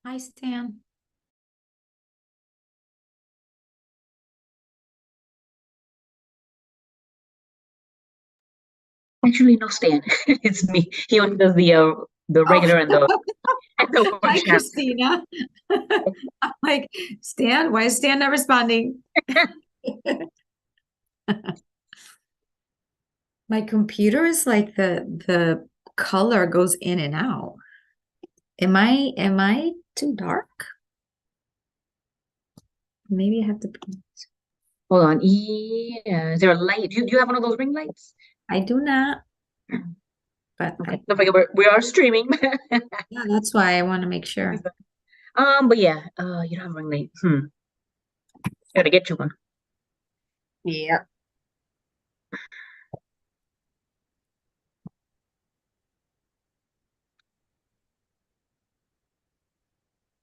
Hi, Stan. Actually, no, Stan. It's me. He only does the Oh, regular and the work hi, chat. Christina. I'm like, Stan, why is Stan not responding? My computer is like the color goes in and out. Am I too dark? Maybe I have to. Hold on. Yeah. Is there a light? Do you have one of those ring lights? I do not, but Okay. Don't forget we are streaming. yeah, that's why I want to make sure. But yeah, you don't have a ring light. Gotta get you one. Yeah.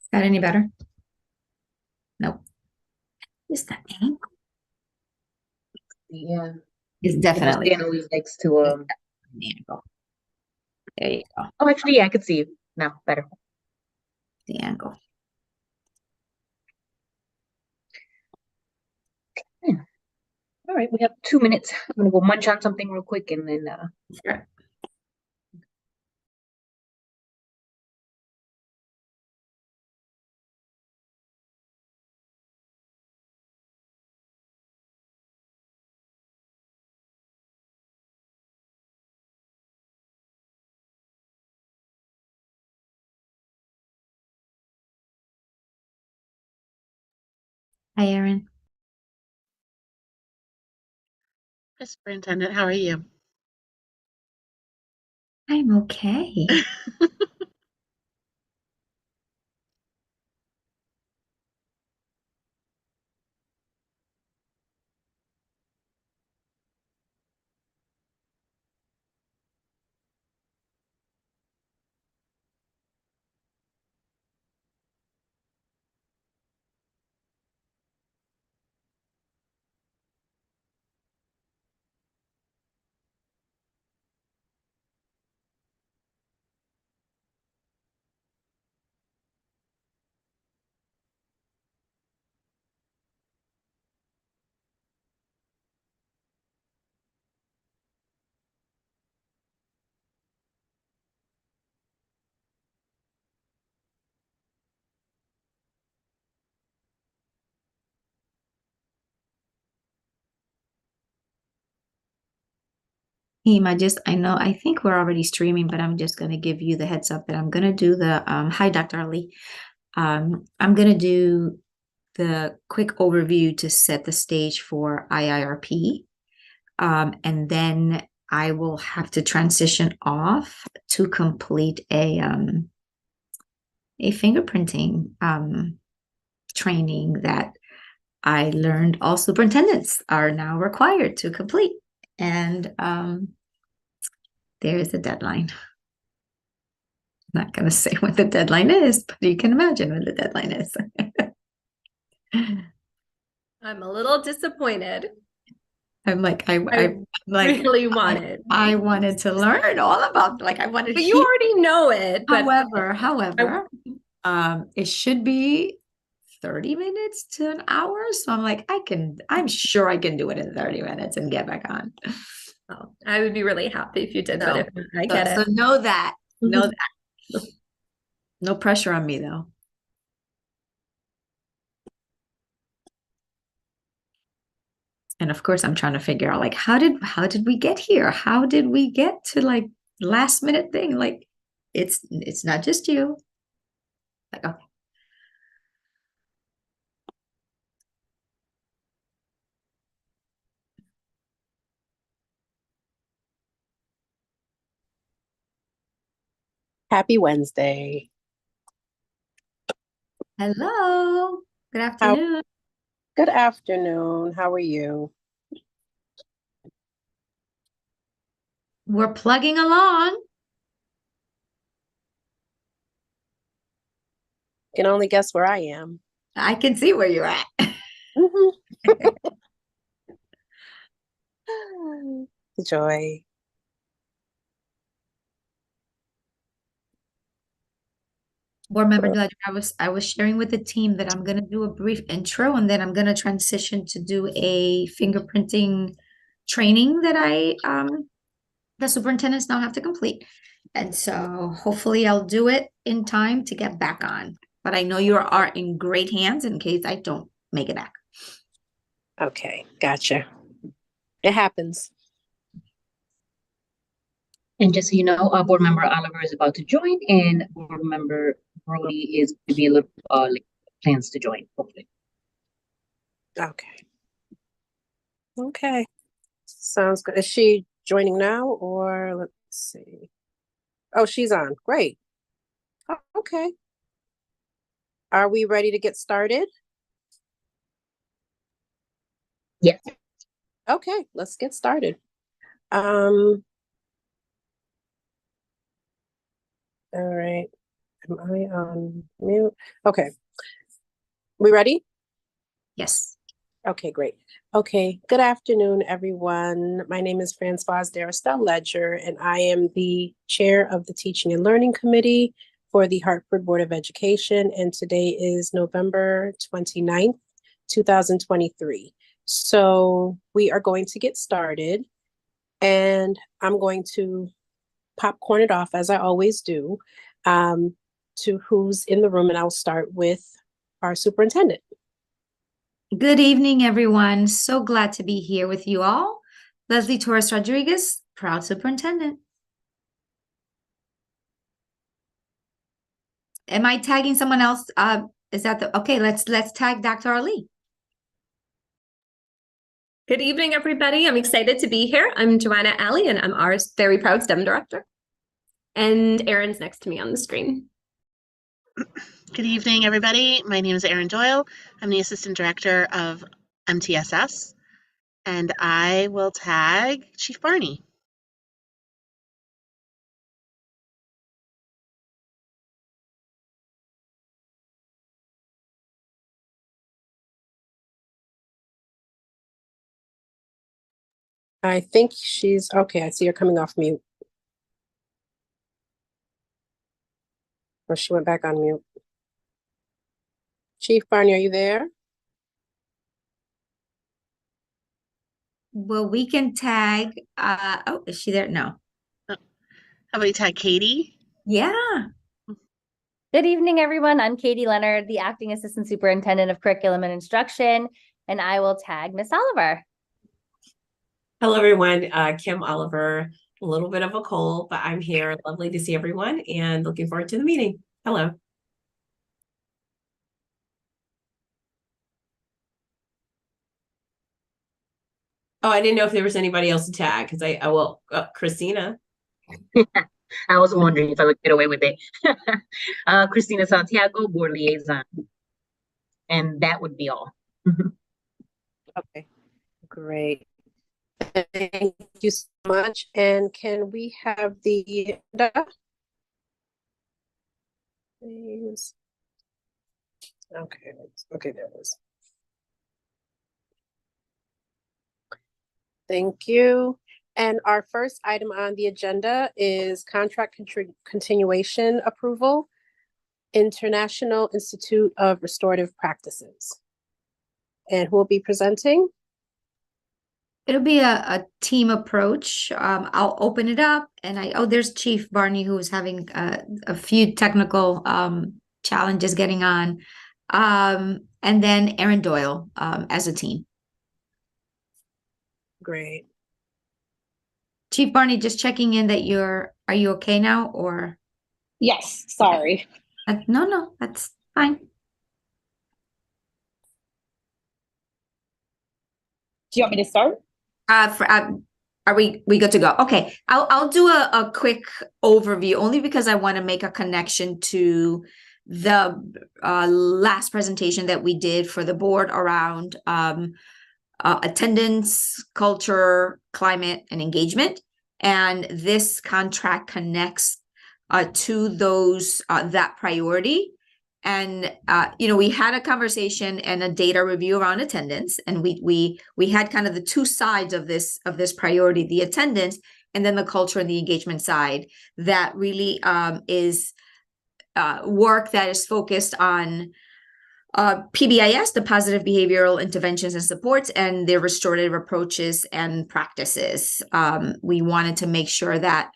Is that any better? Nope. Is that angle? Yeah. It's You know, definitely Stan always likes to it's definitely the angle. There you go. Oh, actually, yeah, I could see you now better. The angle. Yeah. All right, we have 2 minutes. I'm gonna go munch on something real quick and then Sure. Hi, Erin. Hi, Superintendent. How are you? I'm okay. Team, I think we're already streaming, but I'm just going to give you the heads up that I'm going to do hi, Dr. Ali. I'm going to do the quick overview to set the stage for IIRP. And then I will have to transition off to complete a fingerprinting training that I learned all superintendents are now required to complete. And there is a deadline. I'm not going to say what the deadline is, but you can imagine what the deadline is. I'm a little disappointed. I'm like, I like, really wanted, I wanted to learn all about, like, I wanted to but you hear. already know it. But However, it should be 30 minutes to an hour. So I'm like, I'm sure I can do it in 30 minutes and get back on. I would be really happy if you did, but So, if I so, get so it. know that. No pressure on me though. And of course, I'm trying to figure out like how did we get here? How did we get to like last minute thing? Like it's not just you. Like, okay. Happy Wednesday. Hello. Good How afternoon. Good afternoon. How are you? We're plugging along. Can only guess where I am. I can see where you're at. Mhm. Joy. Board member Ledger, I was sharing with the team that I'm gonna do a brief intro and then I'm gonna transition to do a fingerprinting training that the superintendents now have to complete. And so hopefully I'll do it in time to get back on. But I know you are in great hands in case I don't make it back. Okay, gotcha. It happens. And just so you know, board member Oliver is about to join, and board member Brody is to be a little plans to join, hopefully. Okay. Okay. Sounds good. Is she joining now or let's see? Oh, she's on. Great. Oh, okay. Are we ready to get started? Yes. Okay, let's get started. All right. Am I on mute? Okay. We ready? Yes. Okay, great. Okay, good afternoon, everyone. My name is Francoise Darastel Ledger, and I am the chair of the Teaching and Learning Committee for the Hartford Board of Education, and today is November 29th, 2023. So we are going to get started, and I'm going to popcorn it off as I always do to who's in the room, and I'll start with our superintendent. Good evening, everyone. So glad to be here with you all. Leslie Torres Rodriguez, proud superintendent. Am I tagging someone else? Is that okay? Let's tag Dr. Ali. Good evening, everybody. I'm excited to be here. I'm Joanna Alley, and I'm our very proud STEM director. And Erin's next to me on the screen. Good evening, everybody. My name is Erin Doyle. I'm the Assistant Director of MTSS, and I will tag Chief Barney. I think she's okay. I see her coming off mute. Or she went back on mute. Chief Barney, are you there? Well, we can tag. Oh, is she there? No. How about you tag Katie? Yeah. Good evening, everyone. I'm Katie Leonard, the Acting Assistant Superintendent of Curriculum and Instruction, and I will tag Miss Oliver. Hello, everyone. Kim Oliver, a little bit of a cold, but I'm here. Lovely to see everyone and looking forward to the meeting. Hello. Oh, I didn't know if there was anybody else to tag because Christina. I was wondering if I would get away with it. Christina Santiago, board liaison. And that would be all. Okay, great. Thank you so much. And can we have the please? Okay, there it is. Thank you. And our first item on the agenda is contract continuation approval, International Institute of Restorative Practices. And who will be presenting? It'll be a team approach. I'll open it up and there's Chief Barney who's having a few technical challenges getting on. And then Erin Doyle as a team. Great. Chief Barney, just checking in that are you okay now or? Yes, sorry. No, that's fine. Do you want me to start? Are we good to go? Okay, I'll do a quick overview only because I want to make a connection to the last presentation that we did for the board around attendance, culture, climate, and engagement. And this contract connects to those that priority. And we had a conversation and a data review around attendance, and we had kind of the two sides of this priority, the attendance and then the culture and the engagement side that really is work that is focused on PBIS, the positive behavioral interventions and supports, and their restorative approaches and practices. We wanted to make sure that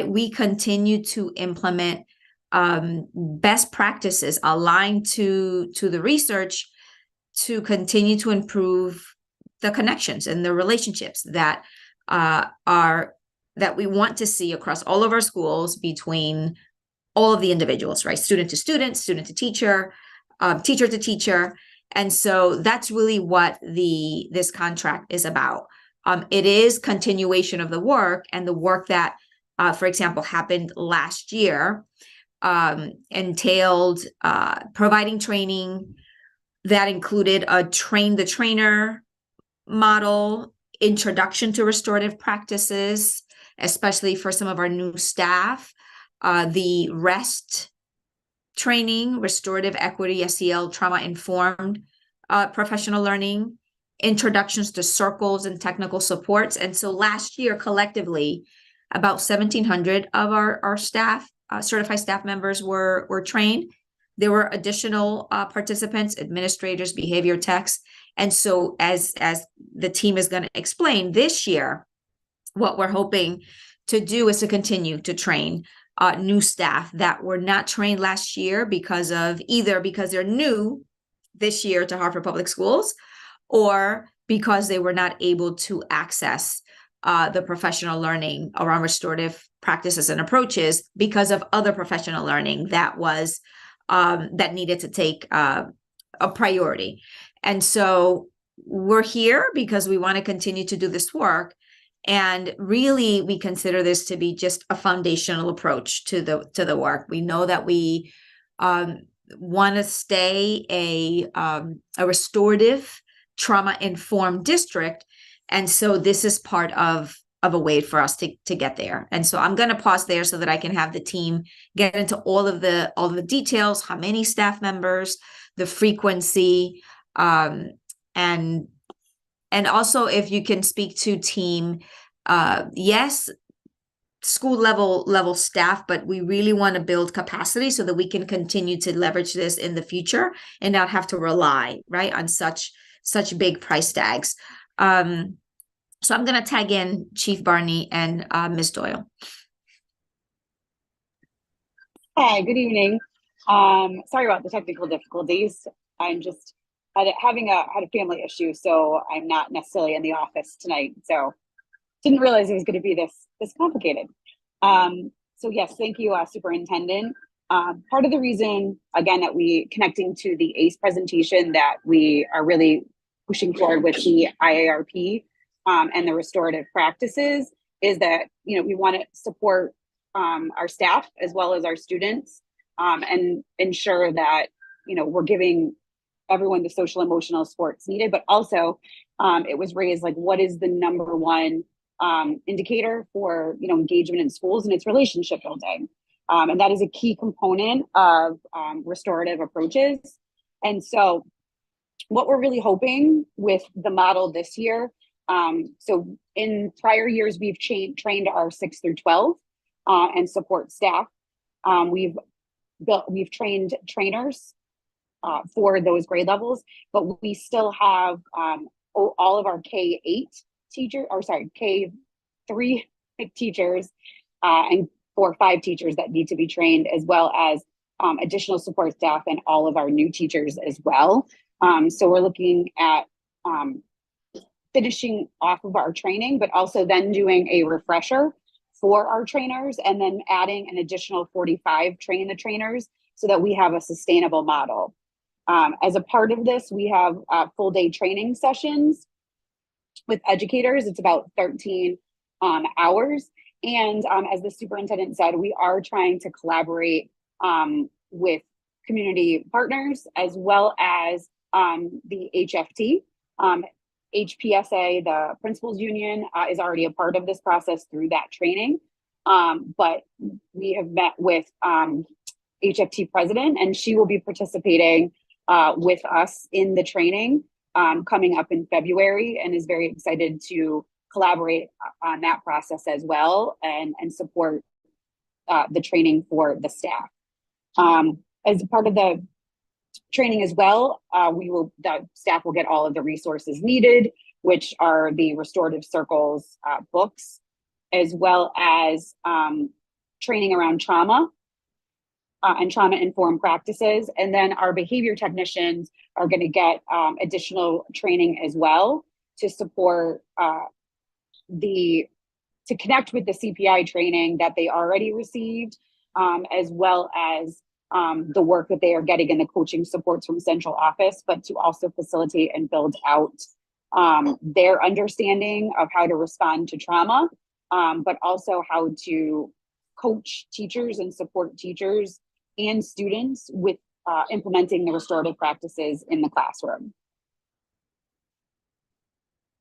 we continue to implement best practices aligned to the research to continue to improve the connections and the relationships that we want to see across all of our schools between all of the individuals, right? Student to student, student to teacher, teacher to teacher. And so that's really what this contract is about. It is continuation of the work, and the work that, for example, happened last year entailed providing training that included a train the trainer model, introduction to restorative practices, especially for some of our new staff, the REST training, restorative equity, SEL, trauma-informed professional learning, introductions to circles and technical supports. And so last year, collectively, about 1,700 of our staff, certified staff members were trained. There were additional participants, administrators, behavior techs. And so as the team is going to explain this year, what we're hoping to do is to continue to train new staff that were not trained last year because they're new this year to Hartford Public Schools, or because they were not able to access the professional learning around restorative practices and approaches because of other professional learning that was that needed to take a priority. And so we're here because we want to continue to do this work. And really, we consider this to be just a foundational approach to the work. We know that we want to stay a restorative, trauma-informed district. And so this is part of a way for us to get there. And so I'm going to pause there so that I can have the team get into all of the details, how many staff members, the frequency, and also if you can speak to team, yes, school level staff, but we really want to build capacity so that we can continue to leverage this in the future and not have to rely, right, on such big price tags. So I'm going to tag in Chief Barney and Ms. Doyle. Hi, good evening. Sorry about the technical difficulties. I'm just had a family issue, so I'm not necessarily in the office tonight. So didn't realize it was going to be this complicated. So yes, thank you, Superintendent. Part of the reason, again, that we connecting to the ACE presentation that we are really pushing forward with the IARP and the restorative practices is that, you know, we want to support our staff as well as our students and ensure that, you know, we're giving everyone the social emotional supports needed, but also it was raised like, what is the number one indicator for, you know, engagement in schools, and it's relationship building. And that is a key component of restorative approaches. And so what we're really hoping with the model this year, so in prior years, we've trained our 6 through 12 and support staff. We've trained trainers for those grade levels, but we still have all of our K-8 teachers, or sorry, K-3 teachers and 4 or 5 teachers that need to be trained, as well as additional support staff and all of our new teachers as well. So we're looking at finishing off of our training, but also then doing a refresher for our trainers, and then adding an additional 45 train the trainers so that we have a sustainable model. As a part of this, we have full day training sessions with educators. It's about 13 hours. And as the superintendent said, we are trying to collaborate with community partners as well as the HFT. HPSA, the Principals Union, is already a part of this process through that training. But we have met with HFT president, and she will be participating with us in the training coming up in February, and is very excited to collaborate on that process as well and support the training for the staff. As a part of the training as well, the staff will get all of the resources needed, which are the Restorative Circles books, as well as training around trauma and trauma-informed practices. And then our behavior technicians are going to get additional training as well to support to connect with the CPI training that they already received, as well as the work that they are getting in the coaching supports from central office, but to also facilitate and build out their understanding of how to respond to trauma, but also how to coach teachers and support teachers and students with implementing the restorative practices in the classroom.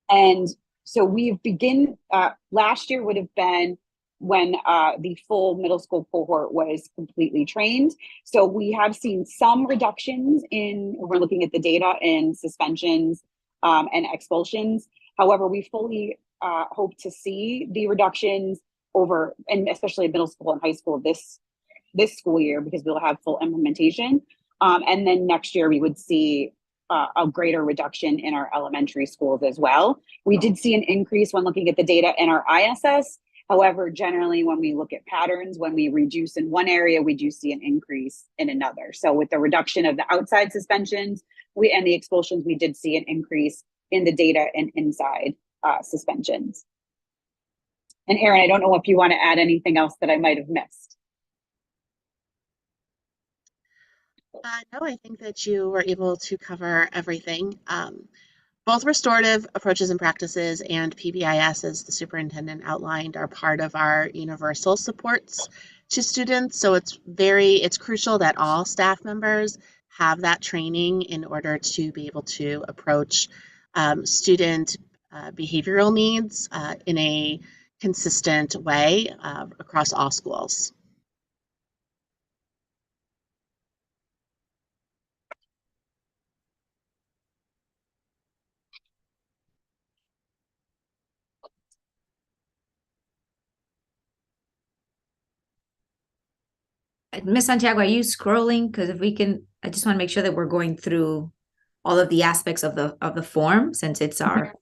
And so last year would have been when the full middle school cohort was completely trained. So we have seen some reductions we're looking at the data in suspensions and expulsions. However, we fully hope to see the reductions and especially middle school and high school this school year, because we'll have full implementation. And then next year we would see a greater reduction in our elementary schools as well. We did see an increase when looking at the data in our ISS. However, generally, when we look at patterns, when we reduce in one area, we do see an increase in another. So with the reduction of the outside suspensions and the expulsions, we did see an increase in the data and inside suspensions. And Erin, I don't know if you want to add anything else that I might have missed. No, I think that you were able to cover everything. Both restorative approaches and practices and PBIS, as the superintendent outlined, are part of our universal supports to students. So it's crucial that all staff members have that training in order to be able to approach student behavioral needs in a consistent way across all schools. Miss Santiago, are you scrolling? Because if we can, I just want to make sure that we're going through all of the aspects of the form, since it's our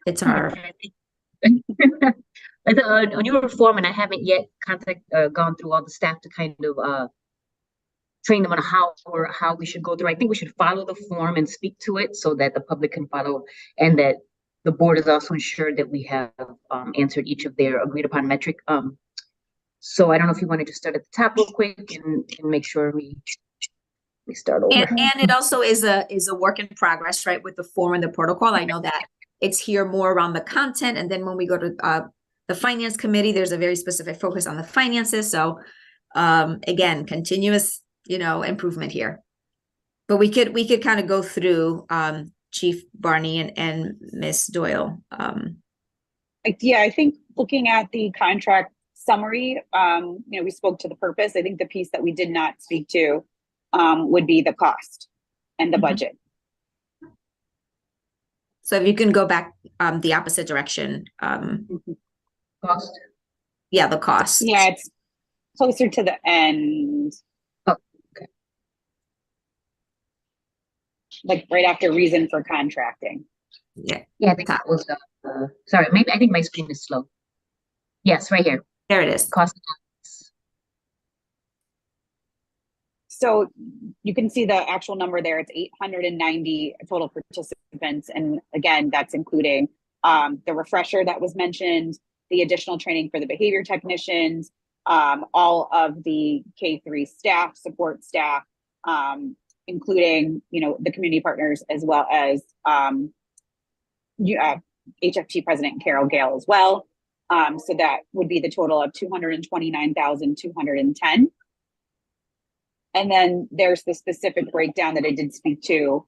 It's a newer form, and I haven't yet gone through all the staff to kind of train them on how we should go through. I think we should follow the form and speak to it so that the public can follow, and that the board is also ensured that we have answered each of their agreed upon metric. So I don't know if you want to just start at the top real quick and make sure we start over. And it also is a work in progress, right? With the form and the protocol. I know that it's here more around the content, and then when we go to the finance committee, there's a very specific focus on the finances. So again, continuous, improvement here. But we could kind of go through Chief Barney and Miss Doyle. Yeah, I think looking at the contract summary, we spoke to the purpose. I think the piece that we did not speak to would be the cost and the budget. So if you can go back the opposite direction. Cost? Yeah, the cost. Yeah, it's closer to the end. Oh, okay. Like right after reason for contracting. Yeah. Yeah, I think that was sorry, I think my screen is slow. Yes, right here. There it is. Cost. So you can see the actual number there. It's 890 total participants. And again, that's including the refresher that was mentioned, the additional training for the behavior technicians, all of the K-3 staff, support staff, including, the community partners, as well as HFT President Carol Gale as well. So that would be the total of 229,210. And then there's the specific breakdown that I did speak to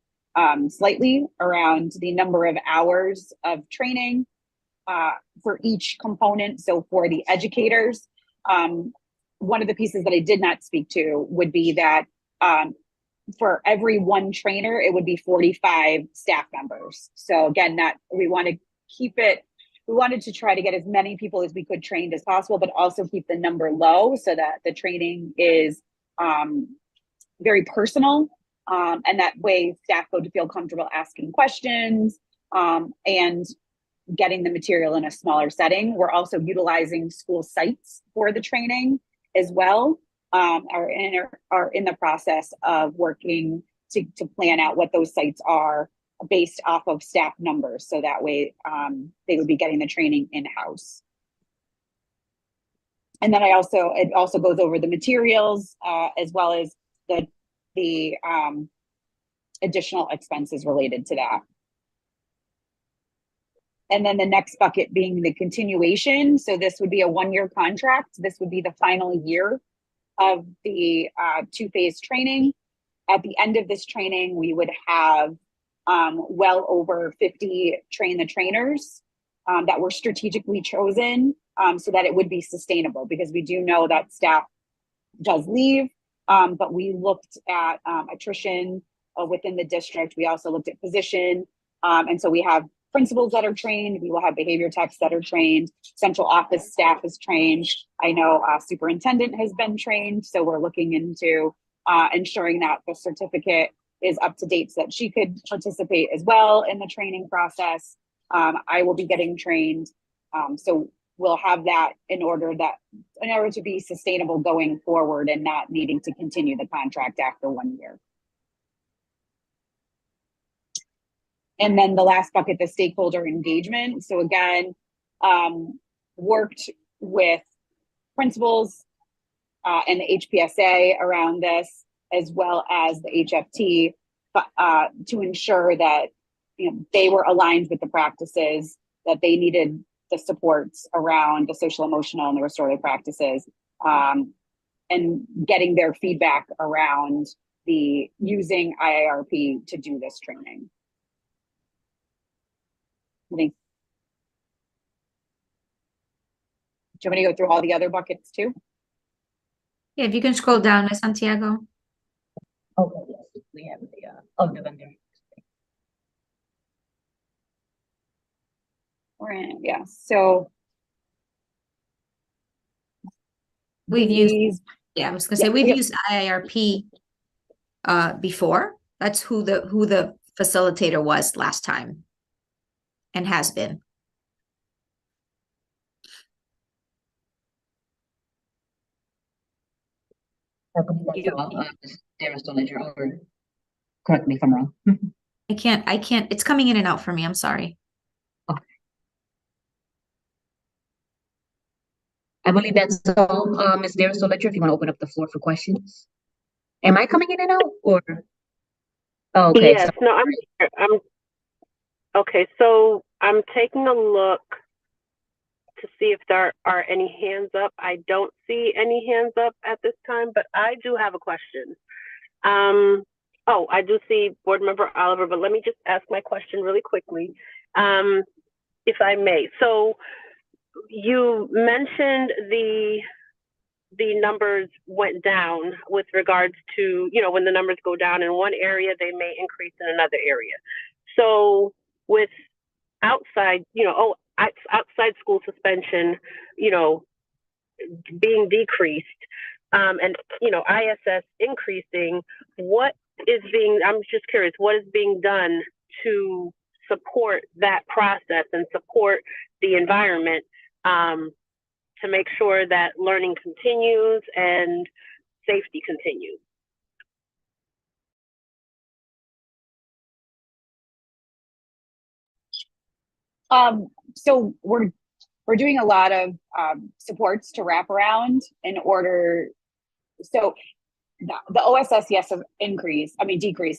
slightly around the number of hours of training for each component. So for the educators, one of the pieces that I did not speak to would be that for every one trainer, it would be 45 staff members. So again, we want to keep it. We wanted to try to get as many people as we could trained as possible, but also keep the number low so that the training is very personal. And that way staff go to feel comfortable asking questions and getting the material in a smaller setting. We're also utilizing school sites for the training as well. Are in the process of working to plan out what those sites are based off of staff numbers. So that way they would be getting the training in-house. And then it also goes over the materials as well as the additional expenses related to that. And then the next bucket being the continuation. So this would be a 1-year contract. This would be the final year of the 2-phase training. At the end of this training, we would have well over 50 train the trainers that were strategically chosen so that it would be sustainable, because we do know that staff does leave, but we looked at attrition within the district. We also looked at position. And so we have principals that are trained. We will have behavior techs that are trained. Central office staff is trained. I know superintendent has been trained. So we're looking into ensuring that the certificate is up to date so that she could participate as well in the training process. I will be getting trained. So we'll have that in order to be sustainable going forward and not needing to continue the contract after 1 year. And then the last bucket, the stakeholder engagement. So again, worked with principals and the HPSA around this, as well as the HFT, to ensure that they were aligned with the practices, that they needed the supports around the social, emotional, and the restorative practices, and getting their feedback around the using IIRP to do this training. Do you want me to go through all the other buckets too? Yeah, if you can scroll down, Ms. Santiago. Okay, yes, we have the the vendor. Yeah, so We've used, these, yeah, I was gonna say, Yeah, we've yeah. used IIRP before. That's who the facilitator was last time and has been. I believe that's all. Sarah still ledger, or correct me if I'm wrong. I can't, it's coming in and out for me. I'm sorry. I believe that's all, Ms. Dara Ledger, if you want to open up the floor for questions. Am I coming in and out, or? Oh, okay. Yes, no, I'm okay. So I'm taking a look to see if there are any hands up. I don't see any hands up at this time, but I do have a question. Oh, I do see Board Member Oliver, but let me just ask my question really quickly, if I may. So you mentioned the numbers went down with regards to, when the numbers go down in one area, they may increase in another area. So with outside, outside school suspension, being decreased, and, ISS increasing, I'm just curious, what is being done to support that process and support the environment to make sure that learning continues and safety continues? So we're doing a lot of supports to wrap around in order. So the OSS, yes, have decreased.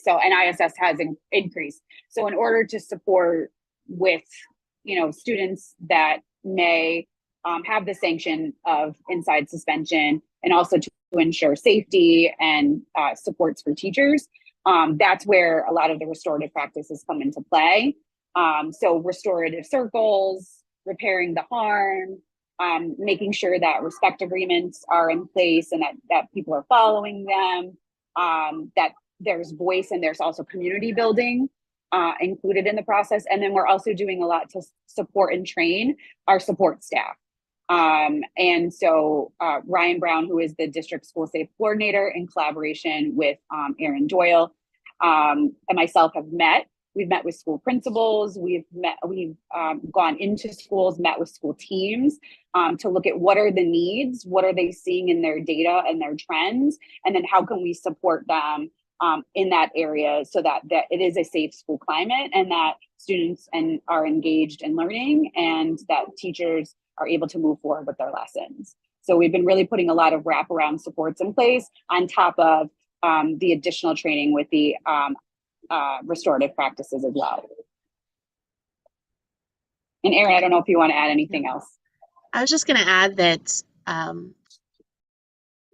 So, and ISS has increased. So in order to support with, students that may have the sanction of inside suspension, and also to ensure safety and supports for teachers, that's where a lot of the restorative practices come into play. So restorative circles, repairing the harm, making sure that respect agreements are in place and that people are following them, that there's voice and there's also community building included in the process. And then we're also doing a lot to support and train our support staff. And so Ryan Brown, who is the district school safe coordinator, in collaboration with Aaron Doyle and myself, have met. We've met with school principals. We've gone into schools, met with school teams to look at what are the needs, what are they seeing in their data and their trends, and then how can we support them in that area so that it is a safe school climate and that students are engaged in learning and that teachers are able to move forward with their lessons. So we've been really putting a lot of wraparound supports in place on top of the additional training with the restorative practices as well. And Erin, I don't know if you want to add anything else. I was just going to add that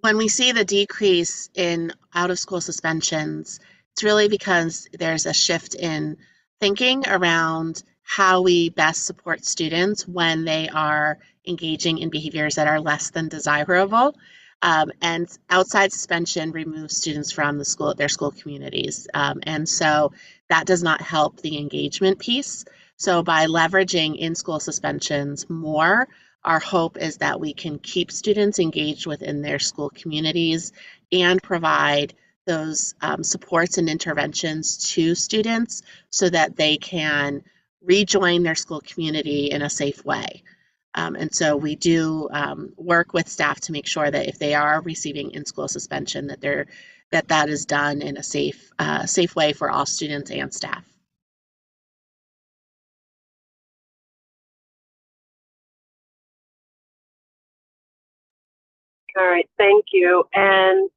when we see the decrease in out-of-school suspensions, it's really because there's a shift in thinking around how we best support students when they are engaging in behaviors that are less than desirable. And outside suspension removes students from their school communities. And so that does not help the engagement piece. So by leveraging in-school suspensions more, our hope is that we can keep students engaged within their school communities and provide those supports and interventions to students so that they can rejoin their school community in a safe way. And so we do work with staff to make sure that if they are receiving in-school suspension, that is done in a safe way for all students and staff. All right, thank you. And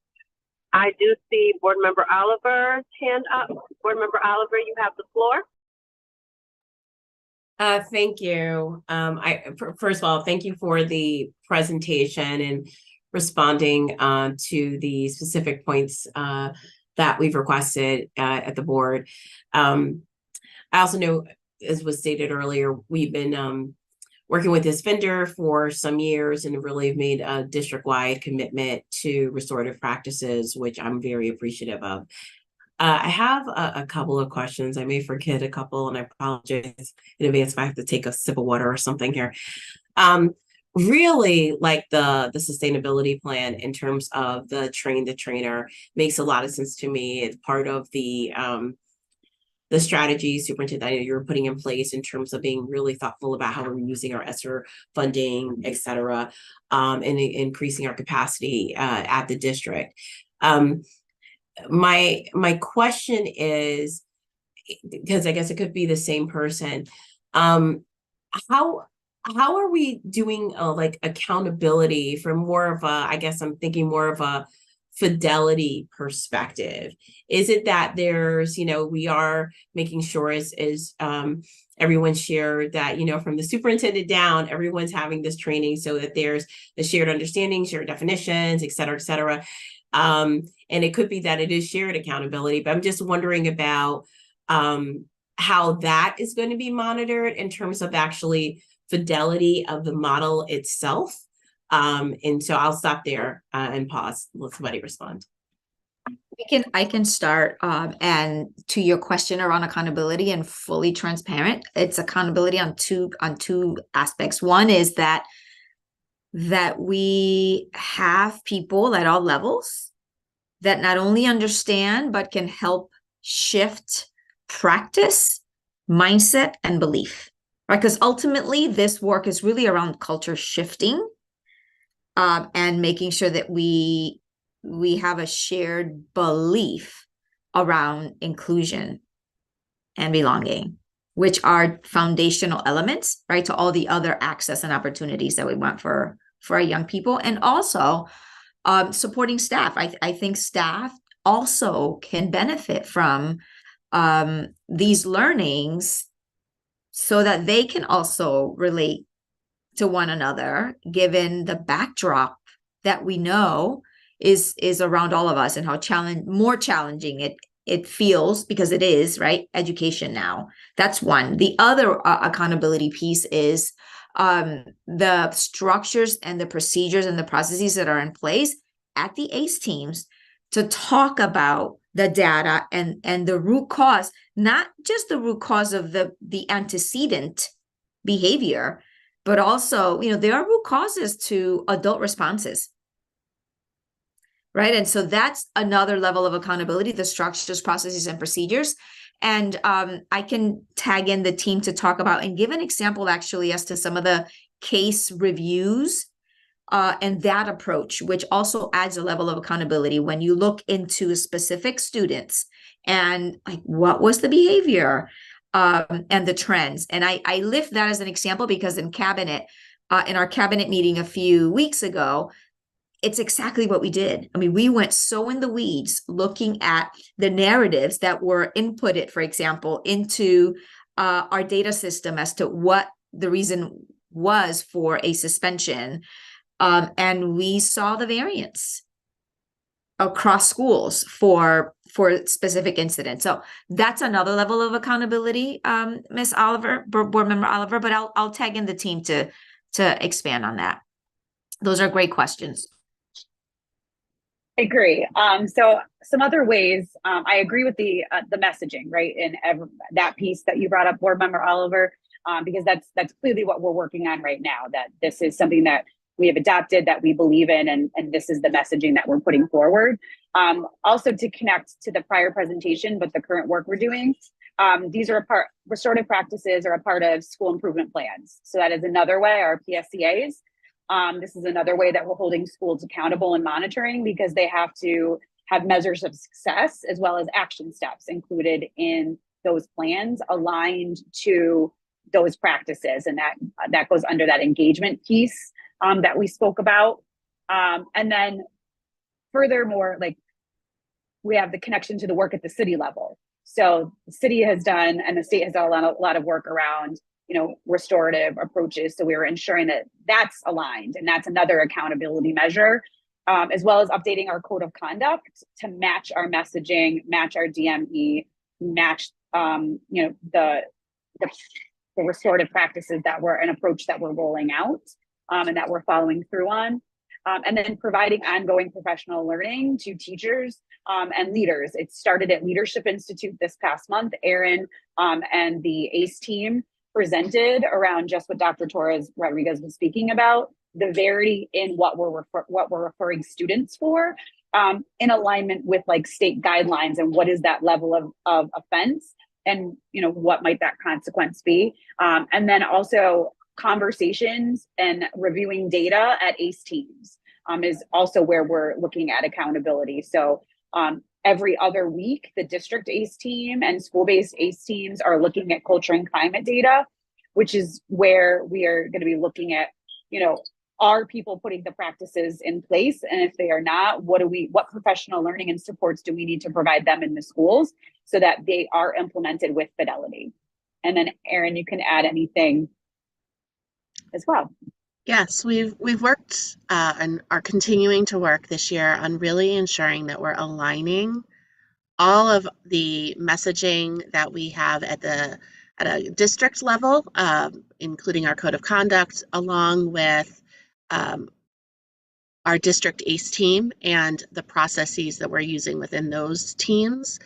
I do see Board Member Oliver's hand up. Board Member Oliver, you have the floor. Thank you. First of all, thank you for the presentation and responding to the specific points that we've requested at the board. I also know, as was stated earlier, we've been working with this vendor for some years and really have made a district-wide commitment to restorative practices, which I'm very appreciative of. I have a couple of questions. I may forget a couple, and I apologize in advance if I have to take a sip of water or something here. Really like the sustainability plan in terms of the train the trainer makes a lot of sense to me. It's part of the strategy, Superintendent, I know you're putting in place in terms of being really thoughtful about how we're using our ESSER funding, et cetera, and increasing our capacity at the district. My question is, because I guess it could be the same person, how are we doing like accountability from more of a, I guess I'm thinking more of a fidelity perspective? Is it that there's, we are making sure as everyone shared that, from the superintendent down, everyone's having this training so that there's the shared understanding, shared definitions, et cetera, et cetera. And it could be that it is shared accountability, but I'm just wondering about how that is going to be monitored in terms of actually fidelity of the model itself. And so I'll stop there and pause. Let somebody respond. I can start. And to your question around accountability and fully transparent, it's accountability on two aspects. One is that we have people at all levels that not only understand but can help shift practice, mindset, and belief. Right? Because ultimately, this work is really around culture shifting. And making sure that we have a shared belief around inclusion and belonging, which are foundational elements, right, to all the other access and opportunities that we want for our young people. And also supporting staff. I think staff also can benefit from these learnings so that they can also relate to one another, given the backdrop that we know is around all of us and how more challenging it feels, because it is, right? Education now. That's one. The other accountability piece is the structures and the procedures and the processes that are in place at the ACE teams to talk about the data and the root cause, not just the root cause of the antecedent behavior, but also, there are root causes to adult responses. Right. And so that's another level of accountability, the structures, processes, and procedures. And I can tag in the team to talk about and give an example actually as to some of the case reviews and that approach, which also adds a level of accountability when you look into specific students and like what was the behavior and the trends. And I lift that as an example because in our cabinet meeting a few weeks ago, it's exactly what we did. I mean, we went so in the weeds looking at the narratives that were inputted, for example, into our data system as to what the reason was for a suspension. And we saw the variance across schools for specific incidents. So that's another level of accountability, Ms. Oliver, Board Member Oliver, but I'll tag in the team to expand on that. Those are great questions. I agree. So some other ways, I agree with the messaging, right? And that piece that you brought up, Board Member Oliver, because that's clearly what we're working on right now, that this is something that we have adopted, that we believe in, and this is the messaging that we're putting forward. Also to connect to the prior presentation, but the current work we're doing, these are restorative practices are a part of school improvement plans. So that is another way, our PSCAs. This is another way that we're holding schools accountable and monitoring, because they have to have measures of success as well as action steps included in those plans aligned to those practices. And that goes under that engagement piece that we spoke about. And then furthermore, like we have the connection to the work at the city level. So the city has done, and the state has done a lot of work around restorative approaches. So we were ensuring that that's aligned, and that's another accountability measure, as well as updating our code of conduct to match our messaging, match our DME, match the restorative practices that were an approach that we're rolling out and that we're following through on. And then providing ongoing professional learning to teachers and leaders. It started at Leadership Institute this past month. Erin and the ACE team presented around just what Dr. Torres Rodriguez was speaking about, the verity in what we're referring students for, in alignment with like state guidelines and what is that level of offense, and what might that consequence be, and then also conversations and reviewing data at ACE teams is also where we're looking at accountability. So every other week, the district ACE team and school-based ACE teams are looking at culture and climate data, which is where we are going to be looking at, are people putting the practices in place? And if they are not, what professional learning and supports do we need to provide them in the schools so that they are implemented with fidelity? And then Erin, you can add anything as well. Yes, we've worked and are continuing to work this year on really ensuring that we're aligning all of the messaging that we have at a district level, including our code of conduct, along with our district ACE team and the processes that we're using within those teams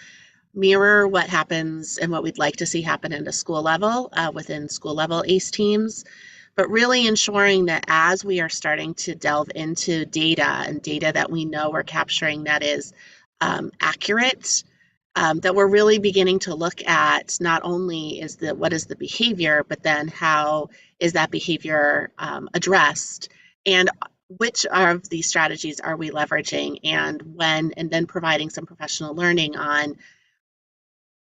mirror what happens and what we'd like to see happen at a school level within school level ACE teams. But really ensuring that as we are starting to delve into data and data that we know we're capturing that is accurate, that we're really beginning to look at not only what is the behavior, but then how is that behavior addressed, and which of these strategies are we leveraging, and then providing some professional learning on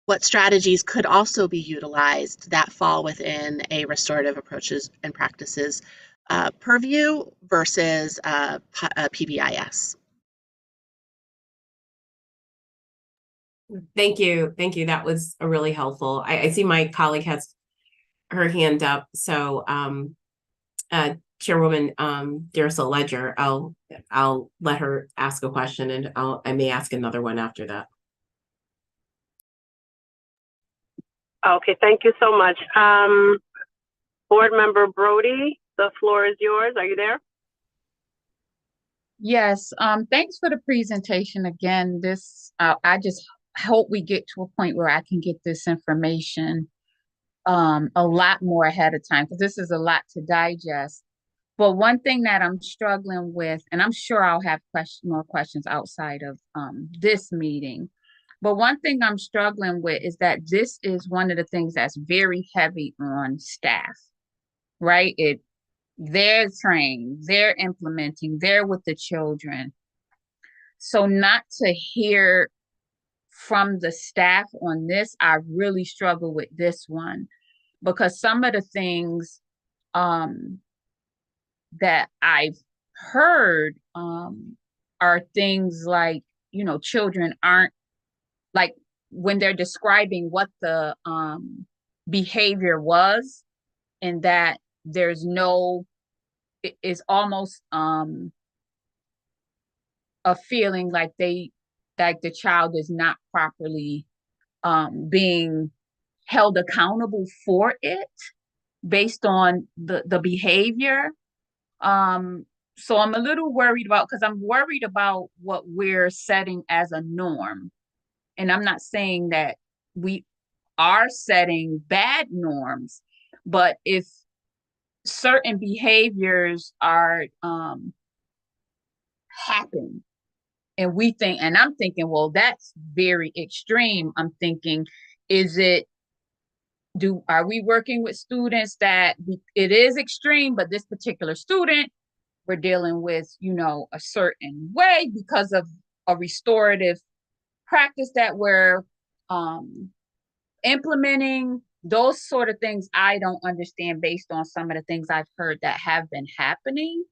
what strategies could also be utilized that fall within a restorative approaches and practices purview versus PBIS. Thank you. That was a really helpful. I see my colleague has her hand up. So Chairwoman Darcel Ledger, I'll let her ask a question, and I may ask another one after that. Okay, thank you so much. Board Member Brody, the floor is yours. Are you there? Yes, thanks for the presentation again. I just hope we get to a point where I can get this information a lot more ahead of time, because this is a lot to digest. But one thing that I'm struggling with, and I'm sure I'll have more questions outside of this meeting, but one thing I'm struggling with is that this is one of the things that's very heavy on staff, right? They're trained, they're implementing, they're with the children. So not to hear from the staff on this, I really struggle with this one, because some of the things that I've heard are things like, children aren't, like, when they're describing what the behavior was, and that there's no, it is almost a feeling like the child is not properly being held accountable for it based on the behavior. So I'm a little worried because I'm worried about what we're setting as a norm. And I'm not saying that we are setting bad norms, but if certain behaviors are happen, and we think, and I'm thinking, well, that's very extreme. I'm thinking, are we working with students that it is extreme, but this particular student, we're dealing with, a certain way because of a restorative practice that we're implementing? Those sort of things I don't understand based on some of the things I've heard that have been happening,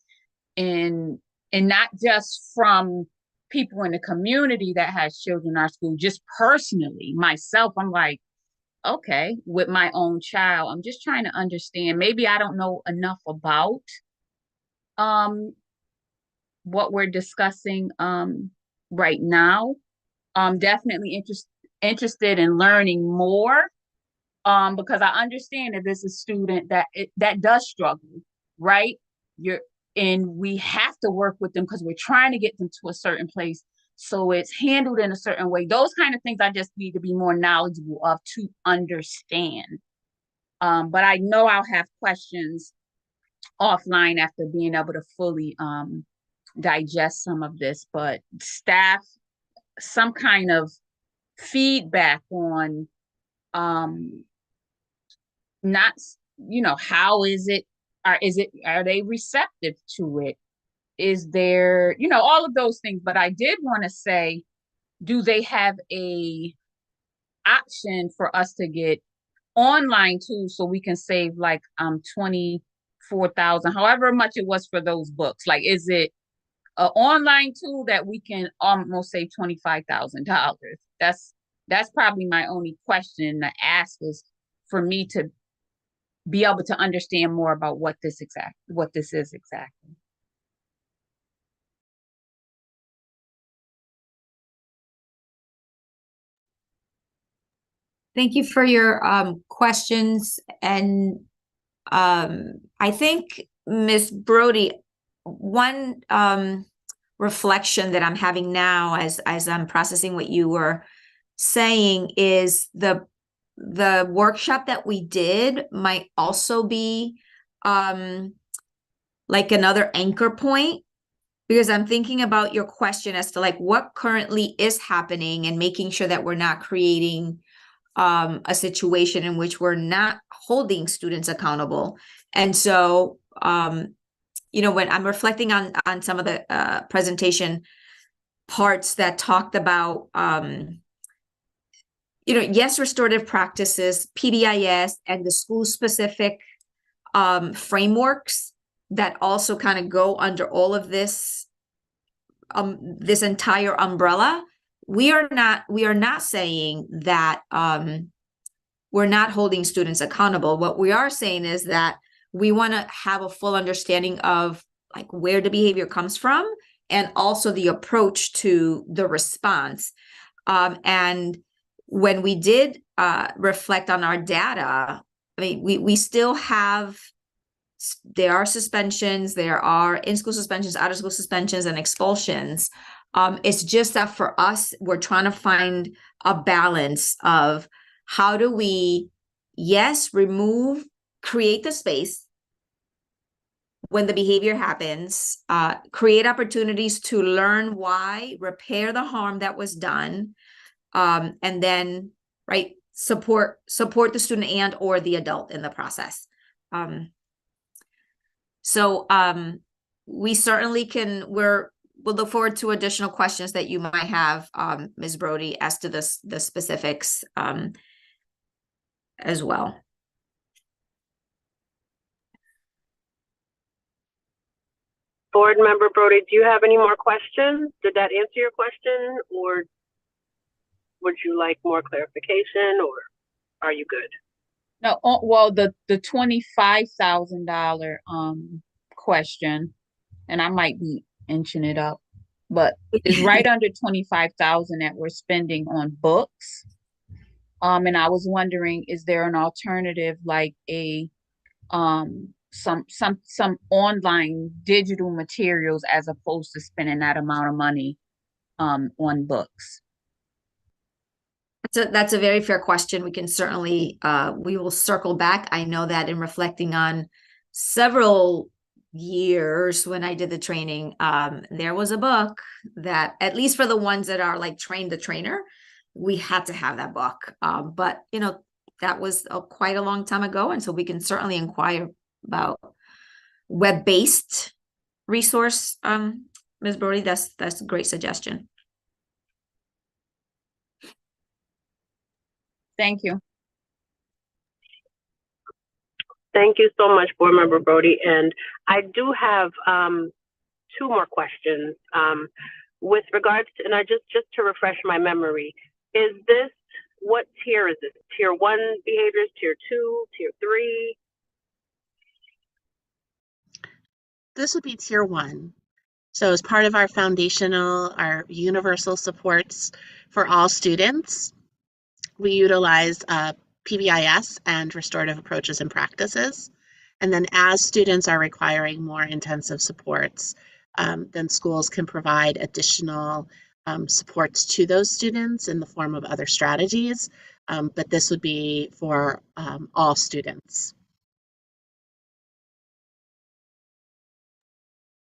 and not just from people in the community that has children in our school, just personally, myself, I'm like, okay, with my own child, I'm just trying to understand. Maybe I don't know enough about what we're discussing right now. I'm definitely interested in learning more, because I understand that this is a student that does struggle, right? And we have to work with them because we're trying to get them to a certain place. So it's handled in a certain way. Those kind of things I just need to be more knowledgeable of to understand. But I know I'll have questions offline after being able to fully digest some of this. But staff, some kind of feedback on not, how is it? Are they receptive to it? Is there, all of those things. But I did want to say, do they have a option for us to get online too, so we can save like 24,000, however much it was for those books? Like, is it an online tool that we can almost save $25,000? That's probably my only question to ask, is for me to be able to understand more about what this is exactly. Thank you for your questions. And I think, Ms. Brody, one reflection that I'm having now as I'm processing what you were saying is the workshop that we did might also be like another anchor point, because I'm thinking about your question as to like what currently is happening and making sure that we're not creating a situation in which we're not holding students accountable. And so, when I'm reflecting on some of the presentation parts that talked about, yes, restorative practices, PBIS, and the school-specific frameworks that also kind of go under all of this, this entire umbrella. We are not saying that we're not holding students accountable. What we are saying is that we want to have a full understanding of like where the behavior comes from, and also the approach to the response. And when we did reflect on our data, I mean, we still have, there are suspensions, there are in-school suspensions, out-of-school suspensions, and expulsions. It's just that for us, we're trying to find a balance of how do we yes, create the space when the behavior happens, create opportunities to learn why, repair the harm that was done, and then, right, support the student and or the adult in the process. We certainly we'll look forward to additional questions that you might have, Ms. Brody, as to the specifics as well. Board Member Brody, do you have any more questions? Did that answer your question, or would you like more clarification, or are you good? No, well, the $25,000 question, and I might be inching it up, but it's right under 25,000 that we're spending on books. And I was wondering, is there an alternative, like a some online digital materials, as opposed to spending that amount of money on books? That's a very fair question. We can certainly we will circle back. I know that in reflecting on several years when I did the training, there was a book that, at least for the ones that are like Train the Trainer, we had to have that book. But you know, that was quite a long time ago, and so we can certainly inquire about web-based resource. Ms. Brody, that's a great suggestion. Thank you. Thank you so much, Board Member Brody. And I do have two more questions with regards to, and I just to refresh my memory, is this, what tier is this? Tier 1 behaviors, tier 2, tier 3? This would be tier 1. So as part of our foundational, our universal supports for all students, we utilize PBIS and restorative approaches and practices. And then as students are requiring more intensive supports, then schools can provide additional supports to those students in the form of other strategies. But this would be for all students.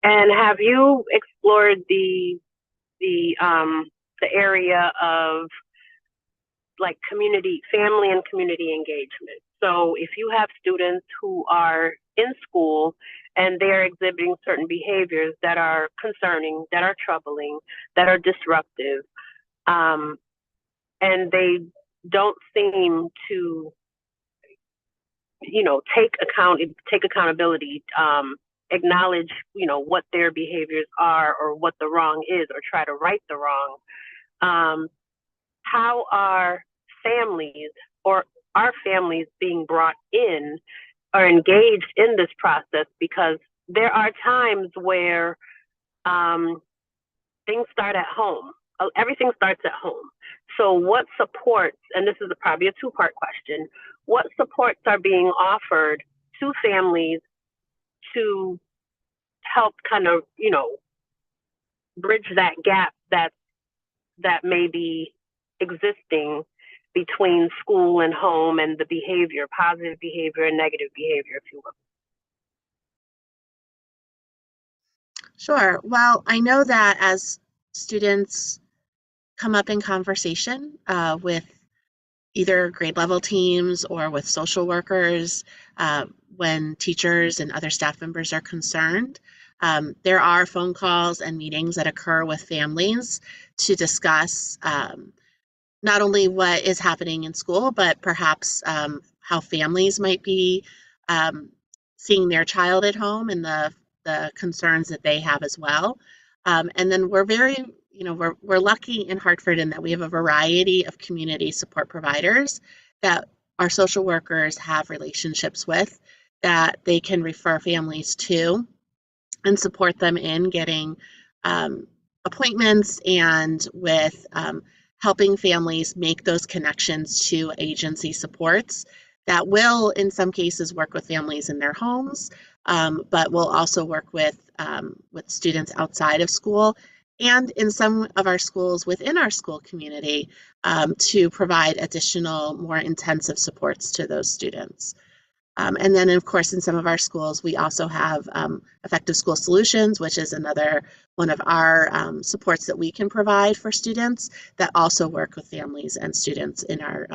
And have you explored the area of like family and community engagement? So if you have students who are in school and they're exhibiting certain behaviors that are concerning, that are troubling, that are disruptive, and they don't seem to, take accountability, acknowledge, what their behaviors are or what the wrong is, or try to right the wrong. How are families, or are families being brought in or engaged in this process? Because there are times where things start at home. Everything starts at home. So what supports, and this is probably a two-part question, what supports are being offered to families to help kind of, bridge that gap that may be existing between school and home, and the behavior, positive behavior and negative behavior, if you will? Sure. Well, I know that as students come up in conversation with either grade level teams or with social workers, when teachers and other staff members are concerned, there are phone calls and meetings that occur with families to discuss not only what is happening in school, but perhaps how families might be seeing their child at home and the concerns that they have as well. And then we're very, we're lucky in Hartford in that we have a variety of community support providers that our social workers have relationships with, that they can refer families to and support them in getting appointments and with helping families make those connections to agency supports that will, in some cases, work with families in their homes, but will also work with students outside of school and in some of our schools within our school community to provide additional, more intensive supports to those students. And then, of course, in some of our schools, we also have Effective School Solutions, which is another one of our supports that we can provide for students that also work with families and students in our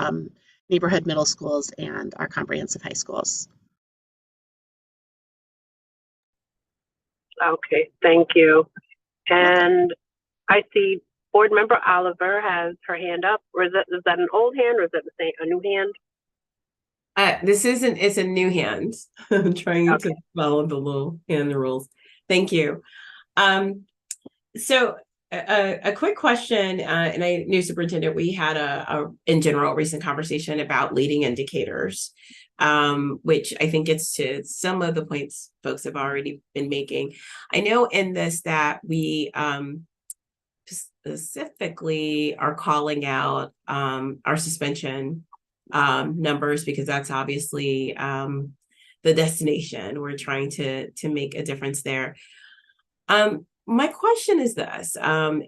neighborhood middle schools and our comprehensive high schools. Okay, thank you. And I see Board Member Oliver has her hand up. Or is that an old hand or is that a new hand? It's a new hand. I'm trying Okay. to follow the little hand rules. Thank you. So a quick question, and I knew Superintendent, we had in general, recent conversation about leading indicators, which I think gets to some of the points folks have already been making. I know in this that we specifically are calling out our suspension numbers, because that's obviously the destination. We're trying to make a difference there. My question is this, full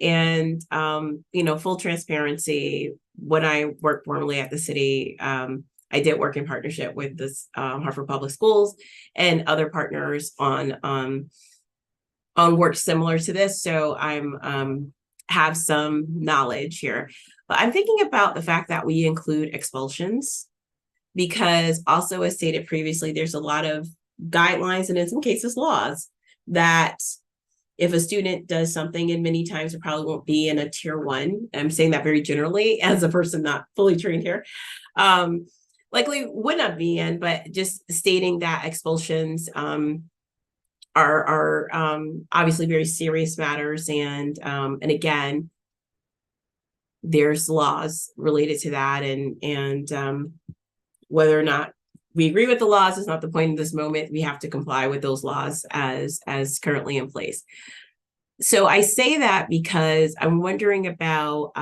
transparency, when I worked formerly at the city, I did work in partnership with this Hartford Public Schools and other partners on work similar to this. So I'm have some knowledge here. But I'm thinking about the fact that we include expulsions, because also, as stated previously, there's a lot of guidelines and in some cases laws that if a student does something, and many times it probably won't be in a tier 1, I'm saying that very generally as a person not fully trained here, likely would not be in, but just stating that expulsions are obviously very serious matters, and again, there's laws related to that, and whether or not we agree with the laws is not the point in this moment. We have to comply with those laws as currently in place. So I say that because I'm wondering about,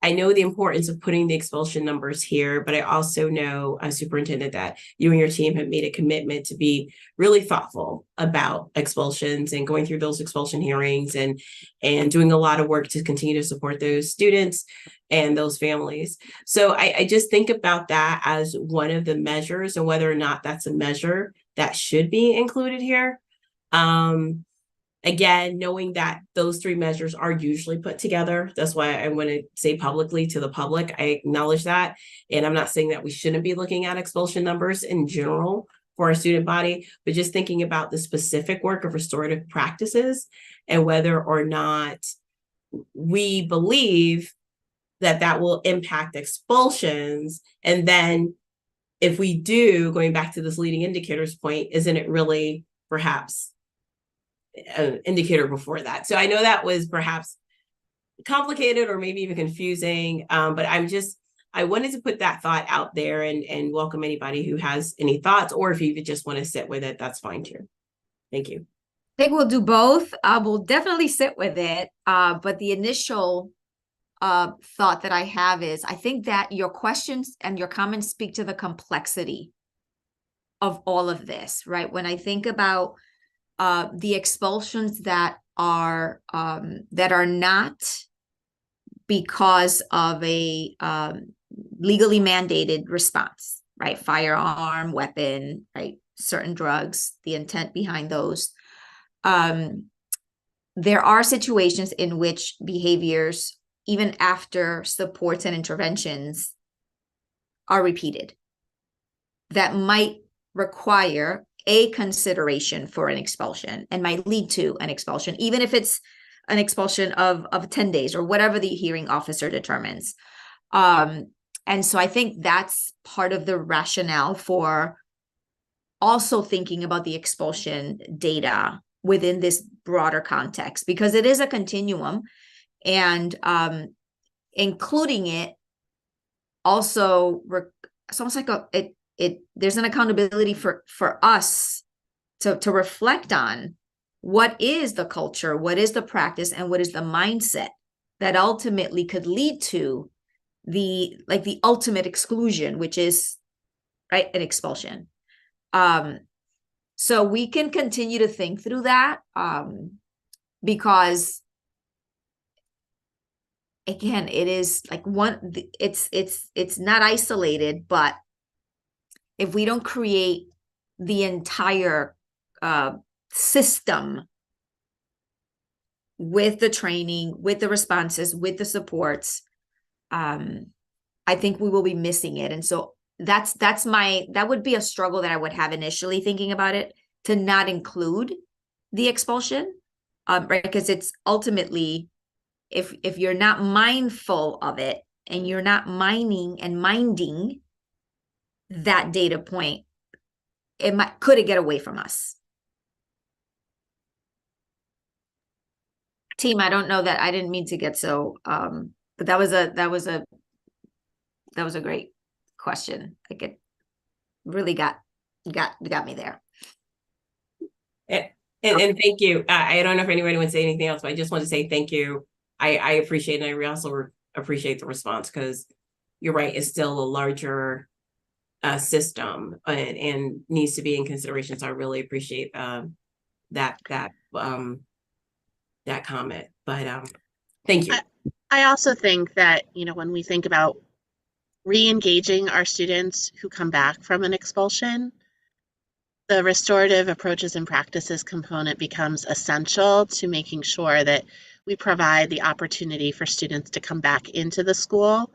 I know the importance of putting the expulsion numbers here, but I also know, Superintendent, that you and your team have made a commitment to be really thoughtful about expulsions and going through those expulsion hearings and doing a lot of work to continue to support those students and those families. So I just think about that as one of the measures, and whether or not that's a measure that should be included here. Again, knowing that those 3 measures are usually put together. That's why I want to say publicly to the public, I acknowledge that. And I'm not saying that we shouldn't be looking at expulsion numbers in general for our student body, but just thinking about the specific work of restorative practices and whether or not we believe that that will impact expulsions. And then if we do, going back to this leading indicators point, isn't it really perhaps an indicator before that? So I know that was perhaps complicated or maybe even confusing, but I wanted to put that thought out there and welcome anybody who has any thoughts, or if you just want to sit with it, that's fine too. Thank you. I think we'll do both. We'll definitely sit with it. But the initial thought that I have is, I think that your questions and your comments speak to the complexity of all of this, right? When I think about the expulsions that are not because of a legally mandated response, right? Firearm, weapon, right? Certain drugs, the intent behind those. There are situations in which behaviors, even after supports and interventions, are repeated that might require a consideration for an expulsion and might lead to an expulsion, even if it's an expulsion of 10 days or whatever the hearing officer determines. And so I think that's part of the rationale for also thinking about the expulsion data within this broader context, because it is a continuum, and including it also it's almost like there's an accountability for us to reflect on what is the culture, what is the practice, and what is the mindset that ultimately could lead to the ultimate exclusion, which is, right, an expulsion. So we can continue to think through that, because again, it is like it's not isolated, but if we don't create the entire system with the training, with the responses, with the supports, I think we will be missing it. And so that would be a struggle that I would have initially thinking about it, to not include the expulsion, right? Because it's ultimately, if you're not mindful of it and you're not mining and minding that data point, could it get away from us? Team, I don't know that I didn't mean to get so, but that was a great question. Like, it really got me there. And thank you. I don't know if anybody would say anything else, but I just want to say thank you. I appreciate it. And I also appreciate the response, because you're right, it's still a larger system and needs to be in consideration. So I really appreciate that comment. But thank you. I also think that, when we think about re-engaging our students who come back from an expulsion, the restorative approaches and practices component becomes essential to making sure that we provide the opportunity for students to come back into the school